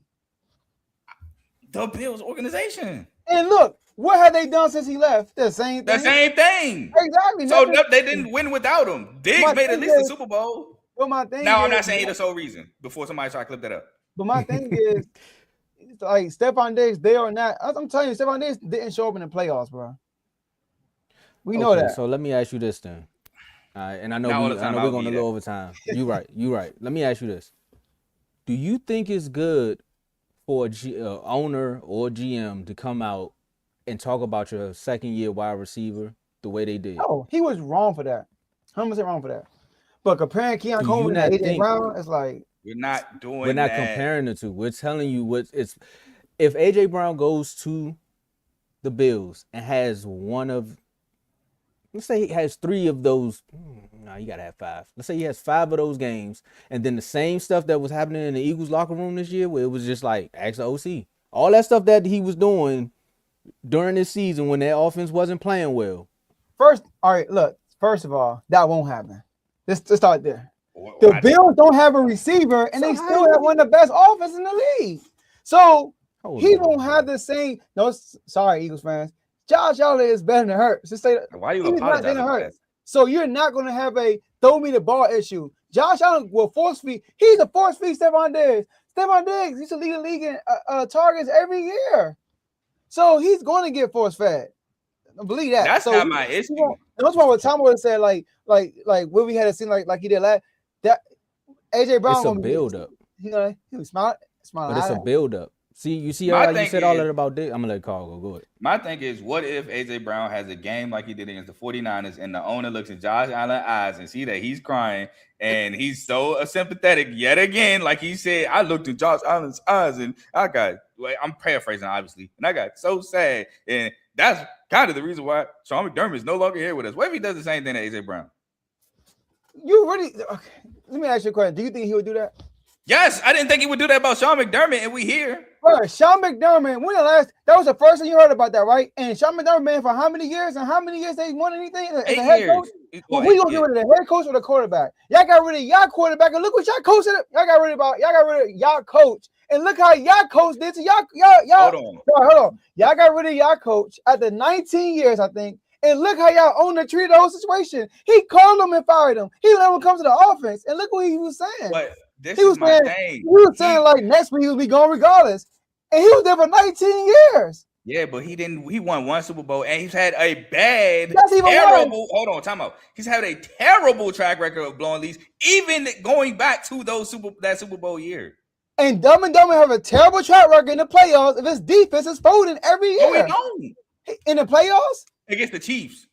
The Bills organization. And look, what have they done since he left? The same thing. The same thing. Exactly. So nothing- they didn't win without him. Diggs My made at thing least a is- Super Bowl. But my thing Now, is, I'm not saying he's the sole reason. Before somebody try to clip that up. But my thing is, it's like Stephon Diggs, they are not. I'm telling you, Stephon Diggs didn't show up in the playoffs, bro. We know that. So let me ask you this then. All right, and I know Not all the we're time, going I'll a be little there. overtime. You right. Let me ask you this. Do you think it's good for a owner or GM to come out and talk about your second-year wide receiver the way they did? No, he was wrong for that. 100% wrong for that. But comparing Keon Do you Coleman not and AJ think- Brown, it's like We're not doing We're not that. comparing the two. We're telling you what it's. If AJ Brown goes to the Bills and has one of, let's say he has 3 of those. No, you gotta have 5. Let's say he has 5 of those games, and then the same stuff that was happening in the Eagles locker room this year, where it was just like ask the OC, all that stuff that he was doing during this season when their offense wasn't playing well. first, all right, look, first of all, that won't happen. Let's start there. Wh- The why- Bills don't have a receiver, and So they how still you- have one of the best offenses in the league. So Hold he on. don't have the same. No, sorry, Eagles fans. Josh Allen is better than Hurts. Just say Why you he's not apologize better than for that? Hurts. So you're not going to have a throw me the ball issue. Josh Allen will force feed. He's a force feed Stephon Diggs. Stephon Diggs used to lead the league in targets every year. So he's going to get force fed. I believe that. That's so not my issue. That's why what Tom would have said, like what we had a scene like he did last. That AJ Brown It's a gonna be- build up, He was smiling. but it's a build up. See, you see My how you thing said all is- that about Dick. I'm gonna let Carl go ahead. My thing is, what if AJ Brown has a game like he did against the 49ers and the owner looks in Josh Allen's eyes and see that he's crying and he's so sympathetic yet again, like he said, I looked in Josh Allen's eyes and I got, I'm paraphrasing obviously, and I got so sad. And that's kind of the reason why Sean McDermott is no longer here with us. What if he does the same thing to AJ Brown? You really okay? Let me ask you a question. Do you think he would do that? Yes, I didn't think he would do that about Sean McDermott, and we here. Bro, Sean McDermott, when the last that was the first thing you heard about that, right? And Sean McDermott, man, for how many years and how many years they won anything as a 8 head years. coach? Well, we 8 gonna years. get rid of the head coach or the quarterback? Y'all got rid of y'all quarterback, and look what y'all coach did. Y'all got rid of y'all coach, and look how y'all coach did to y'all. Hold on. Bro, hold on. Y'all got rid of y'all coach after 19 years, I think. And look how y'all own the treat the whole situation. He called him and fired him. He let him come to the offense. And look what he was saying. But this He was is my saying, thing. he was saying like next week he'll be gone regardless. And he was there for 19 years. Yeah, but he didn't. He won 1 Super Bowl, and he's had a bad, That's even terrible. Hold on, time out. He's had a terrible track record of blowing leads, even going back to those that Super Bowl year. And Dumb and Dumber have a terrible track record in the playoffs if his defense is folding every No, we year. don't. In the playoffs, Against the Chiefs.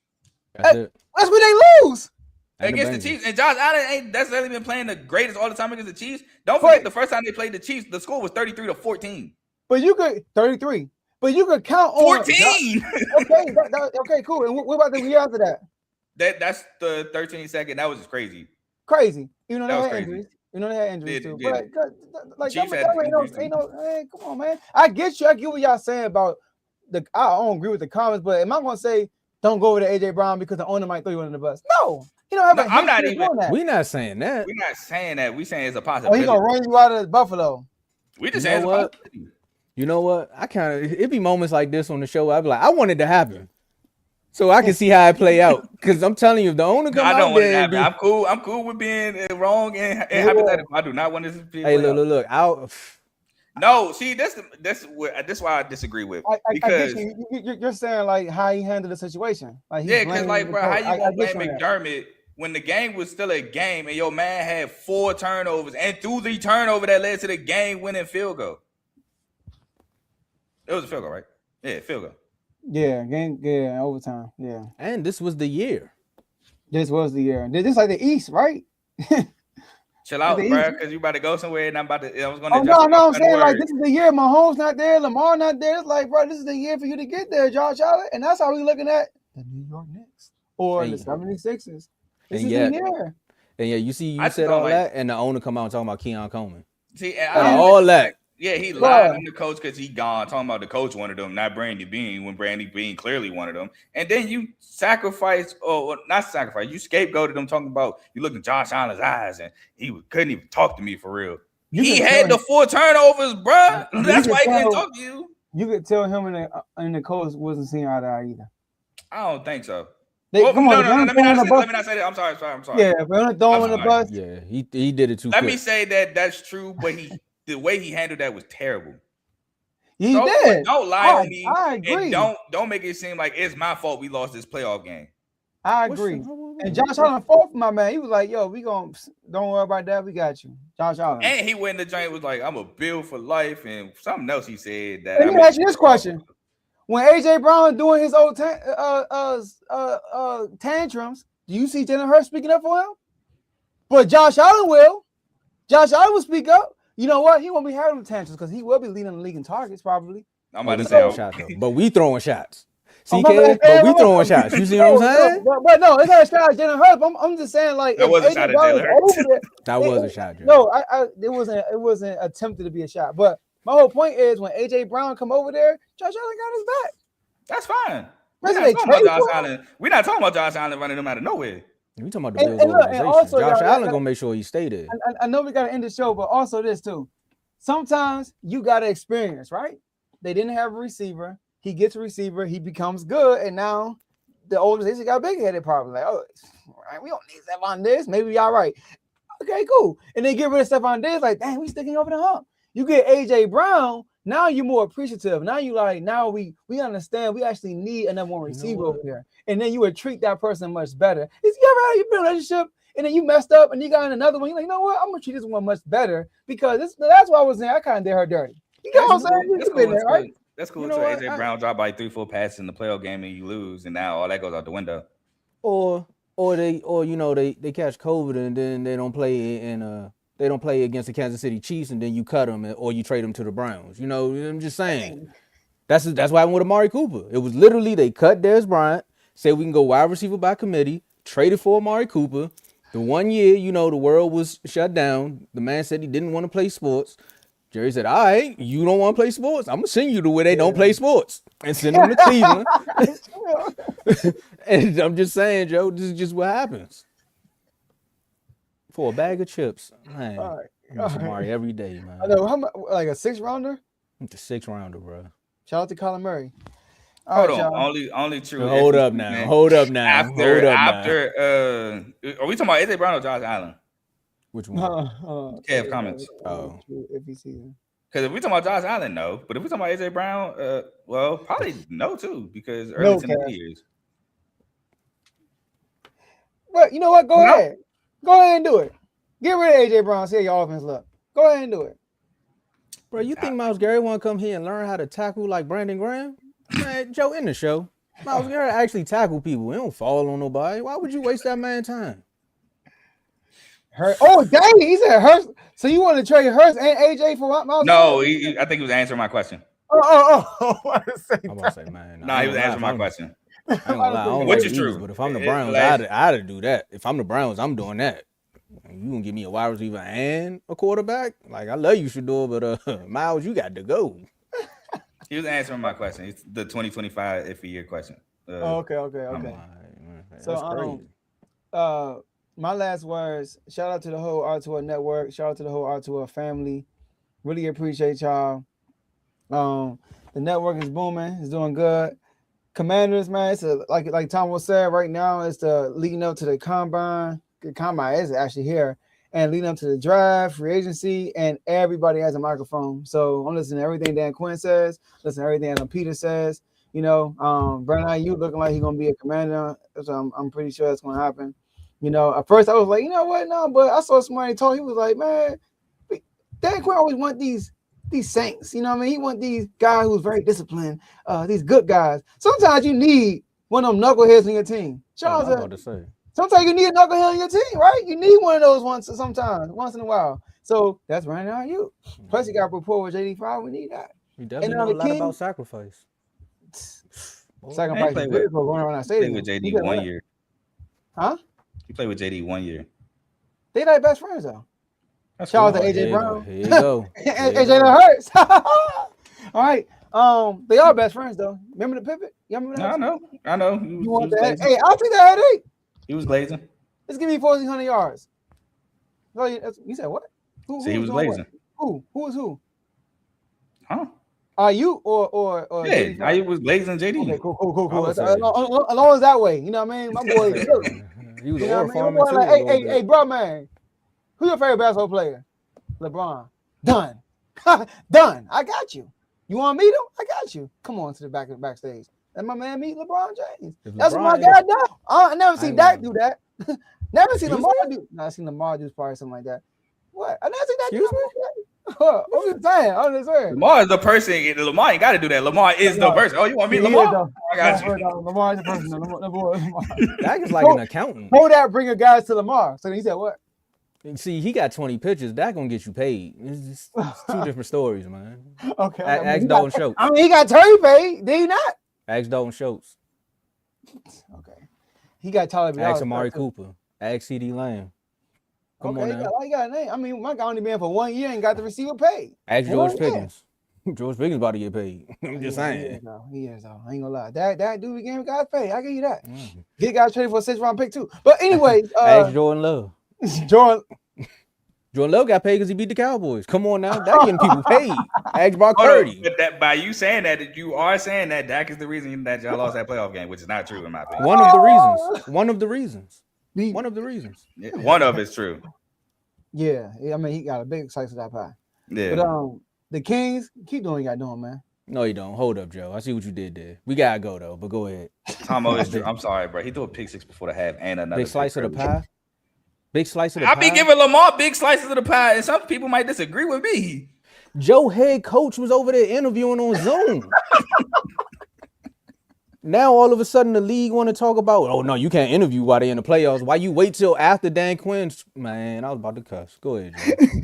That's it. that's where they lose. And Against the Bengals. Chiefs. And Josh Allen ain't necessarily been playing the greatest all the time against the Chiefs. Don't forget the first time they played the Chiefs, the score was 33-14. But you could 33. But you could count on 14. Okay, cool. And what about the year after that? That's the 13-second. That was just crazy. Crazy. You know That they was had crazy. injuries. You know they had injuries Did- too. did. But like Chiefs Dumb had and Dumber injuries ain't no, hey, come on, man. I get you. I get what y'all saying about I don't agree with the comments, but am I gonna say don't go over to AJ Brown because the owner might throw you under the bus? No, he don't have No, a I'm not history of even- doing that. We're not saying that. We're not saying that. We're saying it's a Oh, possibility. he gonna run you out of Buffalo. We just You saying know it's a what? possibility. You know what? I kind of it be moments like this on the show. I'd be like, I want it to happen, so I can see how it play out. Because I'm telling you, if the owner come I don't out want it to there, and happen. be, I'm cool with being wrong and Yeah. hypothetical. I do not want this to be. hey, look, I'll. No, see, this why I disagree with I because get you. You're saying like how he handled the situation. Like he yeah, because blamed like the bro, coach. how you I gonna get blame you on that. McDermott when the game was still a game and your man had 4 turnovers and through the turnover that led to the game-winning field goal? It was a field goal, right? Yeah, field goal. Yeah, overtime. Yeah, And this was the year. this was the year. This is like the East, right? Chill out, The bro, East. because you about to go somewhere and I was going to. Oh no, I'm saying like this is the year. Mahomes not there, Lamar not there. It's like, bro, this is the year for you to get there, Josh Allen, and that's how we looking at the New York Knicks or the 76ers. This And is yet- the year. And yeah, you see, I you just said don't all like- that, and the owner come out and talking about Keon Coleman. See, All that. Yeah, he lied on the coach because he gone talking about the coach wanted him, not Brandy Bean, when Brandy Bean clearly wanted him. And then you sacrifice, or not sacrifice, you scapegoated him talking about you looked in Josh Allen's eyes and he couldn't even talk to me for real. He had the 4 turnovers, bro. That's why he couldn't talk to you. You could tell him and the coach wasn't seeing eye to eye either. I don't think so. Let me not say that. I'm sorry. Yeah, but throw him in the bus. Yeah, he did it too Let quick. me say that's true, but the way he handled that was terrible. He did. Don't lie on me. I agree. And don't make it seem like it's my fault we lost this playoff game. I agree. And Josh Allen fought for my man. He was like, "Yo, don't worry about that. We got you." Josh Allen. And he went in the joint was like, "I'm a bill for life," and something else he said that. Let me ask you this question: when AJ Brown doing his old tantrums, do you see Jalen Hurts speaking up for him? But Josh Allen will. Josh Allen will speak up. You know what? He won't be having the tantrums because he will be leading the league in targets probably. I'm about to say shot though, but we throwing shots. See, but we throwing shots. You see what I'm saying? But no, it's not a shot at Jalen Hurts. I'm just saying, like, that was a shot at Jalen Hurts. That was a shot. No, it wasn't attempted to be a shot. But my whole point is when AJ Brown come over there, Josh Allen got his back. That's fine. We're not talking about Josh Allen running them out of nowhere. We talking about the Bills organization. Also, Josh Allen gonna make sure he stay there. I know we gotta end the show, but also this too. Sometimes you gotta experience, right? They didn't have a receiver. He gets a receiver, he becomes good, and now the organization got big-headed probably. Like, we don't need Stephon Diggs. Maybe we all right. Okay, cool. And they get rid of Stephon Diggs, like, dang, we sticking over the hump. You get AJ Brown, now you're more appreciative. Now you like, now we understand we actually need another one receiver over there. And then you would treat that person much better. You've been in a relationship and then you messed up and you got in another one. You're like, you know what? I'm gonna treat this one much better because that's why I was there. I kind of did her dirty. You know what I'm saying? You've been there, right? That's cool. So AJ Brown dropped by 3-4 passes in the playoff game and you lose, and now all that goes out the window. Or they catch COVID and then they don't play they don't play against the Kansas City Chiefs and then you cut them or you trade them to the Browns. You know, I'm just saying. That's why I went with Amari Cooper. It was literally they cut Dez Bryant, said we can go wide receiver by committee, traded for Amari Cooper. The 1 year, the world was shut down. The man said he didn't want to play sports. Jerry said, all right, you don't want to play sports? I'm going to send you to where they don't play sports and send them to Cleveland. And I'm just saying, Joe, this is just what happens. For a bag of chips, man. All right. Amari every day, man. I know. How much, like a 6th rounder? It's a 6th rounder, bro. Shout out to Colin Murray. Hold on. Only true. Hold up now. After, are we talking about AJ Brown or Josh Allen? Which one? Kev comments. If you see him. Because if we talking about Josh Allen, no. But if we talking about AJ Brown, well, probably no too, because early in the years. Well, you know what? Go ahead. Go ahead and do it. Get rid of AJ Brown. See how your offense look. Go ahead and do it. Bro, you think Myles Garrett want to come here and learn how to tackle like Brandon Graham? Man, Joe, in the show. Myles Garrett actually tackle people. He don't fall on nobody. Why would you waste that man's time? Oh, dang. He said Hurts. So you want to trade Hurts and AJ for Myles? No, I think he was answering my question. I'm about to say, man. No, he was answering my question. I ain't gonna lie, I don't which is true. But if I'm the Browns, I'd do that. If I'm the Browns, I'm doing that. You gonna give me a wide receiver and a quarterback? Like, I love you, Shador, but Miles, you got to go. He was answering my question. It's the 2025 iffy year question. Okay. So, my last words, shout out to the whole R2L network. Shout out to the whole R2L family. Really appreciate y'all. The network is booming. It's doing good. Commanders, man, it's like Tom was saying right now, it's the leading up to the combine. The combine is actually here. And leading up to the draft, free agency, and everybody has a microphone. So I'm listening to everything Dan Quinn says, listen to everything Adam Peter says. Brandon Ayuk looking like he's gonna be a commander. So I'm pretty sure that's gonna happen. At first I was like, you know what? No, but I saw somebody talk. He was like, man, Dan Quinn always want these saints. You know what I mean? He want these guys who's very disciplined, these good guys. Sometimes you need one of them knuckleheads on your team. Charles, about to say. Sometimes you need a knucklehead on your team, right? You need one of those once in a while. So that's right now you. Plus, you got rapport with JD5. We need that. You definitely know a lot about sacrifice. Sacrifice is going around that stadium. Played with JD 1 year. Huh? You played with JD 1 year. They like best friends though. Shout out to Here AJ you go. Brown. Here you go. Here you AJ go. that hurts. All right. They are best friends though. Remember the pivot? You remember that? I know. You want was that? glazing. Hey, I'll take that headache. He was glazing. Let's give me 1,400 yards. No, you said what? Who See, he was doing glazing. what? Who was who? Huh? Are you or Yeah, JD? I was glazing JD. Okay, cool. I would As say- long as that way, you know what I mean? My boy, He was you an know ore what I mean? farmer My boy too. like, a little bit. hey, bro, man, who's your favorite basketball player? LeBron. Done. Done. I got you. You want to meet him? I got you. Come on to the backstage. Let my man meet LeBron James. If That's what my LeBron guy does. I never seen ain't Dak gonna- do that. Never seen Excuse Lamar do. No, I seen Lamar do probably something like that. What? I never seen that. Excuse I'm just saying. Lamar is the person. Lamar ain't got to do that. Lamar is the person. Oh, you want to meet Lamar? I got you. Lamar is the person. Lamar. Dak is like an accountant. That bringing guys to Lamar. So he said what? See, he got 20 pitches. Dak gonna get you paid. It's two different stories, man. Okay. Ask Dalton Schultz. I mean, he got Terry paid. Did he not? Ask Dalton Schultz. Okay. He got Tyler. Ask Amari Cooper. Ask CD Lamb. Come on now. He got a name. I mean, my guy only been for 1 year and got the receiver paid. Ask George Pickens. George Pickens about to get paid. I'm just saying. He is though. I ain't gonna lie. That dude again got paid. I give you that. Mm. Get guys traded for a 6th round pick too. But anyway, Ask Jordan Love. Jordan Love got paid because he beat the Cowboys. Come on now. That getting people paid. Ask Brock Purdy. But that by you saying that, you are saying that Dak is the reason that y'all lost that playoff game, which is not true in my opinion. One of the reasons. One of the reasons. One of the reasons. Yeah, one of it's true. Yeah, I mean, he got a big slice of that pie. Yeah. But the Kings keep doing what you got doing, man. No, you don't. Hold up, Joe. I see what you did there. We gotta go though, but go ahead. Tomo is true. I'm sorry, bro. He threw a pick 6 before the half and another Big slice of the pick. pie. Big slice of the I pie. be giving Lamar big slices of the pie, and some people might disagree with me. Joe head coach was over there interviewing on Zoom. Now all of a sudden the league want to talk about, oh no, you can't interview while they're in the playoffs. Why you wait till after Dan Quinn's? Man, I was about to cuss. Go ahead,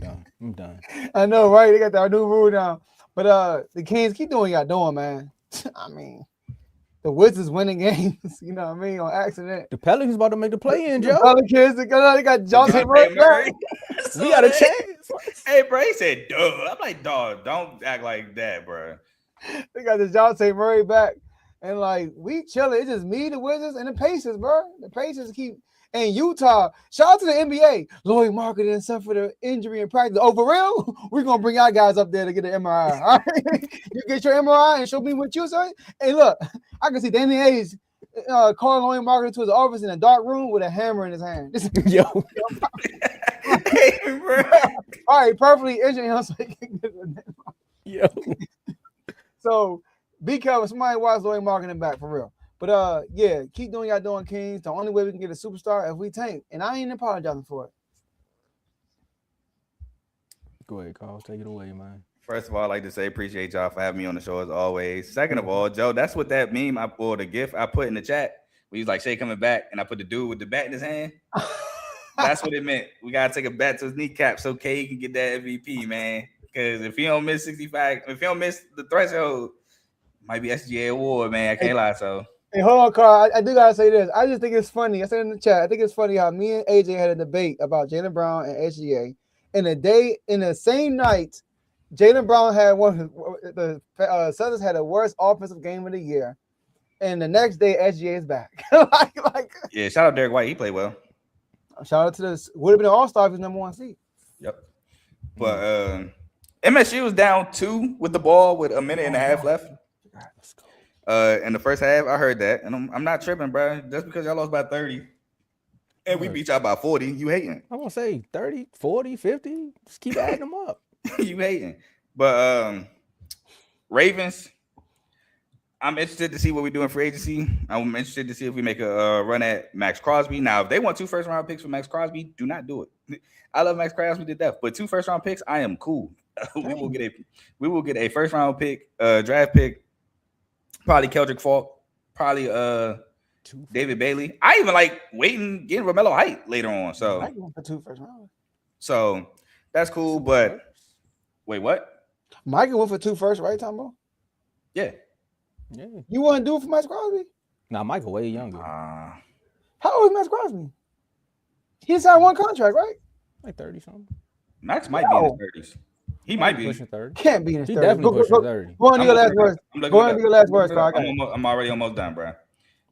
Joe. I'm done. I know, right? They got our new rule now. But the Kings keep doing what you got doing, man. I mean, the Wizards winning games, you know what I mean, on accident. The Pelicans about to make the play-in, The Joe. Pelicans, they got Johnson Murray. Murray. We got a chance. Hey, bro, he said, duh. I'm like, dog, don't act like that, bro. They got the Johnson Murray back. And like we chilling. It's just me, the Wizards, and the Pacers, bro. The Pacers keep and Utah. Shout out to the NBA. Lloyd Marketing suffered an injury in practice. Oh, for real? We're gonna bring our guys up there to get an MRI. All right? You get your MRI and show me what you say. Hey, look, I can see Danny Hayes calling Lloyd Marketing to his office in a dark room with a hammer in his hand. Yo. Hey, bro. All right, perfectly injured him so he can get the Yo. So be careful. Somebody watch Lloyd Marketing back for real. But yeah, keep doing y'all doing, Kings. The only way we can get a superstar if we tank. And I ain't apologizing for it. Go ahead, Carl. Take it away, man. First of all, I'd like to say appreciate y'all for having me on the show as always. Second of all, Joe, that's what that meme or the GIF I put in the chat. We was like, Shay coming back, and I put the dude with the bat in his hand. That's what it meant. We gotta take a bat to his kneecap so K can get that MVP, man. Because if he don't miss 65, if he don't miss the threshold, might be SGA award, man. I can't lie. So Hey, hold on, Carl. I do gotta say this. I just think it's funny. I said in the chat, I think it's funny how me and AJ had a debate about Jaylen Brown and SGA. In the same night, Jaylen Brown had the Celtics had the worst offensive game of the year. And the next day, SGA is back. yeah, shout out Derek White. He played well. Shout out to this. Would have been an all-star if he was number 1 seed. Yep. But MSU was down 2 with the ball with a minute and a half left. In the first half, I heard that, and I'm not tripping, bro. Just because y'all lost by 30 and we beat y'all by 40, you hating. I want to say 30, 40, 50. Just keep adding them up. You hating. But Ravens, I'm interested to see what we do in free agency. I'm interested to see if we make a run at Max Crosby. Now, if they want 2 first-round picks for Max Crosby, do not do it. I love Max Crosby to death, but 2 first-round picks, I am cool. We will get a first-round pick, draft pick, probably Keldrick Falk, probably David Bailey. I even like getting Romello Height later on. So I went for 2 first round. So that's cool, but wait, what? Michael went for 2 first, right, Tombo? Yeah. Yeah. You want to do it for Max Crosby? Nah, Michael way younger. How old is Max Crosby? He signed 1 contract, right? Like 30 something. Max might be in his 30s. He might be. pushing 30. Can't be in his He 30s. definitely pushing 30. Go on to your last words. Go on to your last words, Carl. I'm already almost done, bro.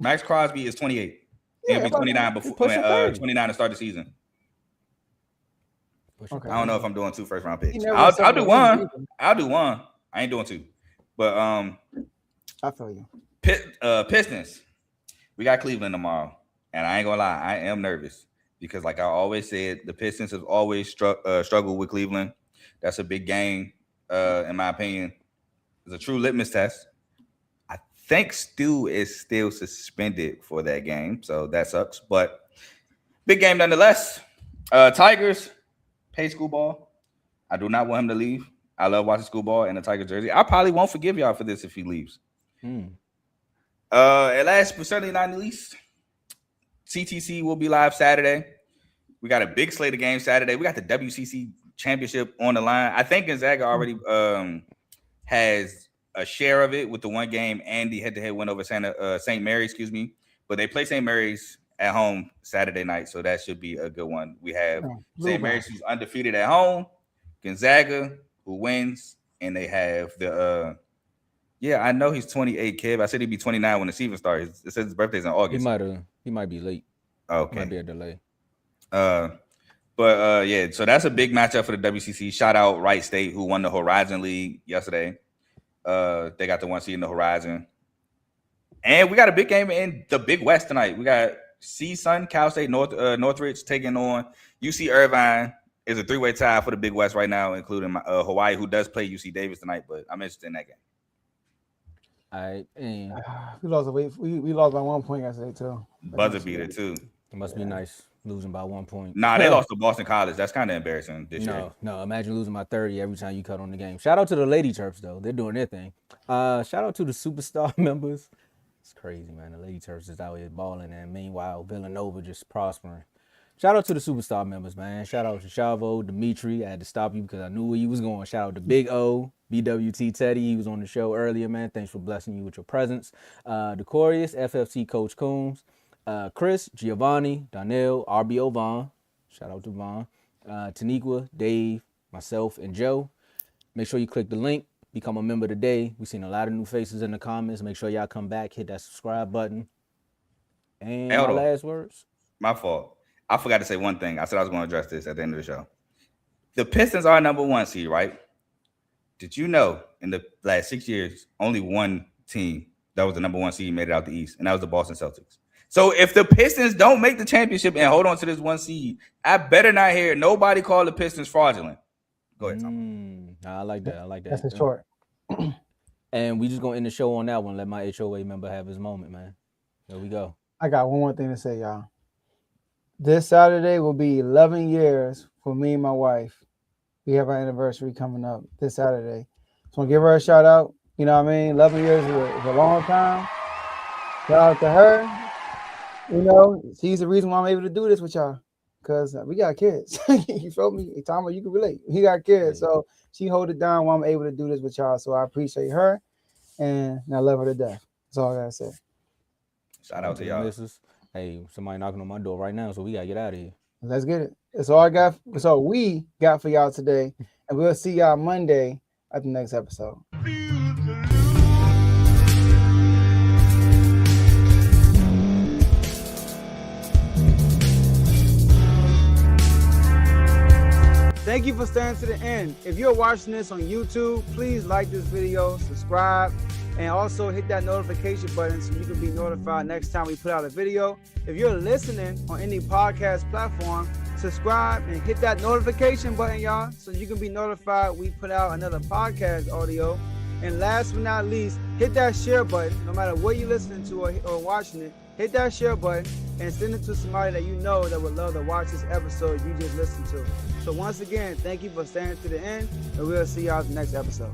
Max Crosby is 28. Yeah, He'll be 29 before 29 to start the season. Okay. I don't know if I'm doing 2 first-round picks. never I'll said do that one. either. I'll do one. I ain't doing 2. But I feel you. Pistons. We got Cleveland tomorrow, and I ain't gonna lie, I am nervous because, like I always said, the Pistons have always struggled with Cleveland. That's a big game, in my opinion. It's a true litmus test. I think Stu is still suspended for that game, so that sucks. But big game nonetheless. Tigers pay Skubal. I do not want him to leave. I love watching Skubal in the Tiger jersey. I probably won't forgive y'all for this if he leaves. At last, but certainly not least, CTC will be live Saturday. We got a big slate of games Saturday. We got the WCC championship on the line. I think Gonzaga already has a share of it with the one game and the head-to-head win over St. Mary's, But they play St. Mary's at home Saturday night, so that should be a good one. We have St. Mary's, who's undefeated at home, Gonzaga, who wins, and they have the I know he's 28, Kev. I said he'd be 29 when the season starts. It says his birthday's in August. He might be late. Okay. Might be a delay. So that's a big matchup for the WCC. Shout out Wright State, who won the Horizon League yesterday. They got the 1 seed in the Horizon. And we got a big game in the Big West tonight. We got CSUN, Cal State, Northridge taking on UC Irvine. Is a 3-way tie for the Big West right now, including Hawaii, who does play UC Davis tonight, but I'm interested in that game. All right. We lost we lost by 1 point yesterday too. Buzzer beater too. It must be nice losing by 1 point. Nah, they lost to Boston College. That's kind of embarrassing this year. No. Imagine losing by 30 every time you cut on the game. Shout out to the Lady Terps though. They're doing their thing. Shout out to the Superstar members. It's crazy, man. The Lady Terps is out here balling, and meanwhile Villanova just prospering. Shout out to the Superstar members, man. Shout out to Chavo, Dimitri. I had to stop you because I knew where you was going. Shout out to Big O, BWT Teddy. He was on the show earlier, man. Thanks for blessing you with your presence. Decorius, FFC Coach Coombs, Chris, Giovanni, Donnell, RBO Vaughn. Shout out to Vaughn. Taniqua, Dave, myself, and Joe. Make sure you click the link. Become a member today. We've seen a lot of new faces in the comments. Make sure y'all come back. Hit that subscribe button. And my last words. My fault. I forgot to say one thing. I said I was going to address this at the end of the show. The Pistons are number 1 seed, right? Did you know in the last 6 years, only one team that was the number 1 seed made it out the East, and that was the Boston Celtics. So if the Pistons don't make the championship and hold on to this 1 seed, I better not hear nobody call the Pistons fraudulent. Go ahead, Tom. I like that. That's a short. And we just going to end the show on that one. Let my HOA member have his moment, man. There we go. I got one more thing to say, y'all. This Saturday will be 11 years for me and my wife. We have our anniversary coming up this Saturday. So I'm going to give her a shout out. You know what I mean? 11 years is a long time. Shout out to her. You know, she's the reason why I'm able to do this with y'all. Because we got kids. You feel me? Tom, you can relate. We got kids. So she hold it down while I'm able to do this with y'all. So I appreciate her. And I love her to death. That's all I got to say. Shout out to y'all. Missus. Hey, somebody knocking on my door right now, so we got to get out of here. Let's get it. That's all I got. That's all we got for y'all today. And we'll see y'all Monday at the next episode. Thank you for staying to the end. If you're watching this on YouTube, please like this video, subscribe, and also hit that notification button so you can be notified next time we put out a video. If you're listening on any podcast platform, subscribe and hit that notification button, y'all, so you can be notified we put out another podcast audio. And last but not least, hit that share button. No matter what you're listening to or watching it, hit that share button and send it to somebody that you know that would love to watch this episode you just listened to. So once again, thank you for staying to the end, and we'll see y'all in the next episode.